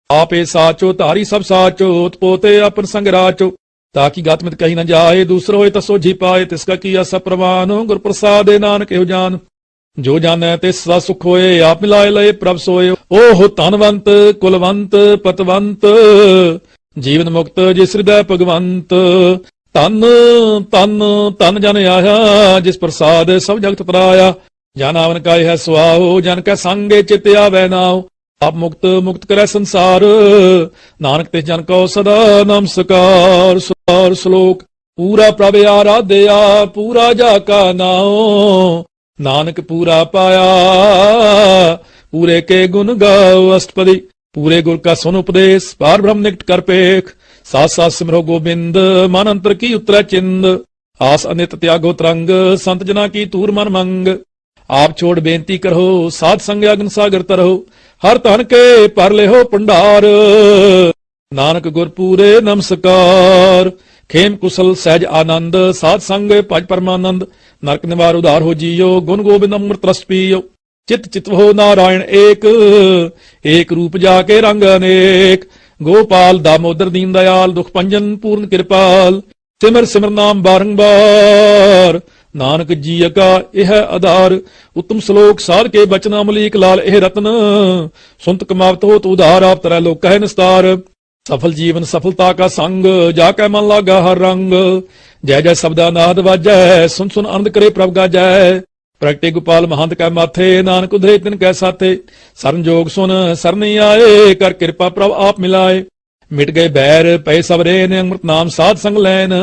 ਆਪੇ ਸਾਚੋ ਧਾਰੀ ਸਭ ਸਾਚੋ, ਉਤਪੋਤੇ ਆਪਨ ਸੰਗ ਰਾਚੋ, ਤਾकि गात में कहीं न जाए, दूसरो होए तसो जी पाए, तिसका किया सब प्रवान, गुर प्रसाद नानक एहो जान, जो जाने तिस सा सुख होए, आप मिलाए लए प्रभ सोए, ओह धनवंत कुलवंत पतवंत, जीवन मुक्त जिस हृदय भगवंत, तन तन तन जन आया, जिस प्रसाद सब जगत तराया, जन आवन का है सुआओ, जन कै संगे चित आवे नाओ, आप मुक्त मुक्त करे संसार, नानक ते जन को सदा नमस्कार, सुर श्लोक, पूरा प्रभ आराध्या, पूरा जाका नाओ, नानक पूरा पाया, पूरे के गुण गाओ अष्टपदी, पूरे गुर का सुन उपदेश, पार ब्रह्म निकट कर पेख, साथ साथ सिमरो गोबिंद, मन अंतर की उतरै चिंद, आस अनित त्यागो तरंग, संत जना की तूर मन मंग, आप छोड़ बेनती करो, साध संग अग्न सागर तरहो, हर तन के पर ले हो भंडार, नानक गुर पूरे नमस्कार, खेम कुशल सहज आनंद, साध संग भज परमानंद, नरक निवार उधार हो जियो, गुण गोबिंद अमृत रस पियो, चित चित हो नारायण एक, एक रूप जाके रंग अनेक, गोपाल दामोदर दीन दयाल, दुख पंजन पूर्ण कृपाल, सिमर सिमर नाम बारंबार, नानक जी का यह आधार, उत्तम श्लोक साध के बचन अमलीक लाल यह रत्न, सुनत कमावत हो तो उधार, आप तरह लोक कह निस्तार, सफल जीवन सफलता का संग, जाकै मन लागा हर रंग, जय जय शब्दा नाद वाजै, सुन सुन आनंद करे प्रभ गाजै, प्रगटे गोपाल महंत कै माथे, नानक उधरे तिन कै साथे, सरन जोग सुन सरनी आए, कर कृपा प्रभ आप मिलाए, मिट गए बैर पै सबरे ने, अमृत नाम साध संग लैन,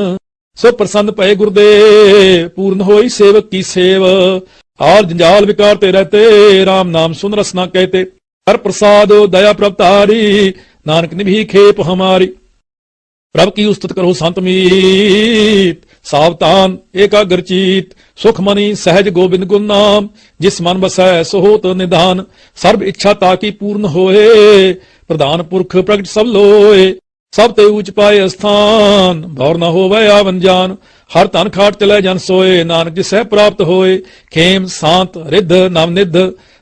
सो प्रसन्न पए गुरुदेव, पूर्ण होई सेवक की सेव, और जंजाल विकारते रहते, राम नाम सुन रसना कहते, हर प्रसाद दया प्रभ तारी, नानक निभी खेप हमारी, प्रभ की उस्तत करो संत मीत, सावधान एकाग्रचित, सुख मनी सहज गोविंद गुण नाम, जिस मन बसै सो होत निधान, सर्व इच्छा ताकि पूर्ण होए, प्रधान पुरख प्रगट सब लोए, सब ते ऊंच पाए स्थान, भौर न होवे आवन जान, हर तन खाट चले जन सोए, नानक जिसै प्राप्त होए, खेम शांत रिद्ध नव निध,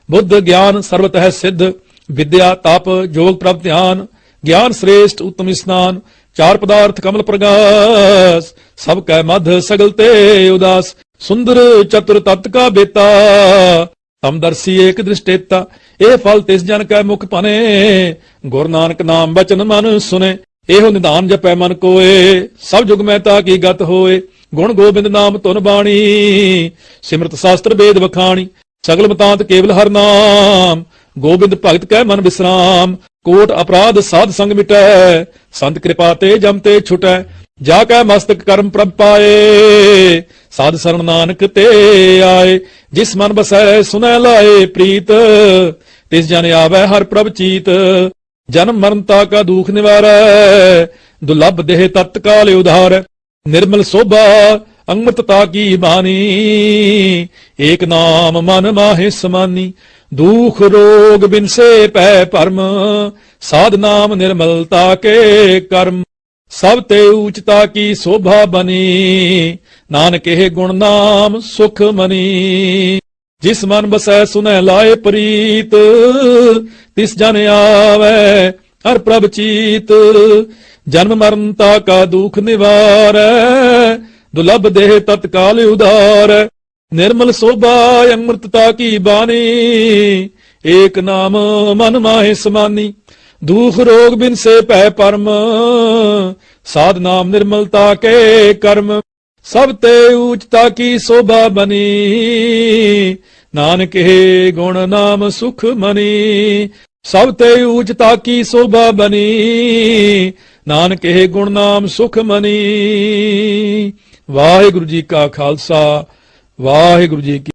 बुद्ध ज्ञान सर्वतः सिद्ध, विद्या तप जोग प्रभ ध्यान, ज्ञान श्रेष्ठ उत्तम स्नान, चार पदार्थ कमल प्रगास, सब कै मध्य सगल ते उदास, सुंदर चतुर तत्त का बेता, तमदर्शी एक दृष्टेता, ए फल तिस जन कै मुख पने, गुरु नानक नाम बचन मन सुने, एहो निधान जपै मन कोए, सब जुग में ताकी गत होए, गुण गोबिंद नाम तुन बाणी, सिमरत शास्त्र वेद वखाणी, सगल मतांत केवल हर नाम, गोबिंद भगत कै मन विश्राम, कोट अपराध साध संग मिटै, संत कृपा ते जमते छुटै, जाकै मस्तक कर्म प्रभ पाए, साध शरण नानक ते आए, जिस मन बसै सुनै लाए प्रीत, तिस जन आवे हर प्रभ चीत, जन्म मरणता का दुख निवारै, दुर्लभ देह तत्काल उधार, निर्मल शोभा अमृतता की बानी, एक नाम मन माहे समानी, दुख रोग बिन से पै परम, साध नाम निर्मलता के कर्म, सब ते ऊंचता की शोभा बनी, नानक हे गुण नाम सुख मनी, जिस मन बसै सुनै लाए प्रीत, तिस जन आवे हर प्रभ चीत, जन्म मरणता का दुख निवारै, दुर्लभ देह तत्काल उधार, निर्मल शोभा अमृतता की बानी, एक नाम मन माहे समानी, दुख रोग बिन से पै परम, ਸਾਧ ਨਾਮ ਨਿਰਮਲਤਾ ਕੇ ਕਰਮ ਸਭ ਤੇ ਊਚਤਾ ਕੀ ਸੋਭਾ ਬਨੀ ਨਾਨਕ ਹੈ ਗੁਣ ਨਾਮ ਸੁਖ ਮਨੀ ਸਭ ਤੇ ਊਚਤਾ ਕੀ ਸੋਭਾ ਬਨੀ ਨਾਨਕ ਹੈ ਗੁਣ ਨਾਮ ਸੁਖ ਮਨੀ। ਵਾਹਿਗੁਰੂ ਜੀ ਕਾ ਖਾਲਸਾ ਵਾਹਿਗੁਰੂ ਜੀ ਕੀ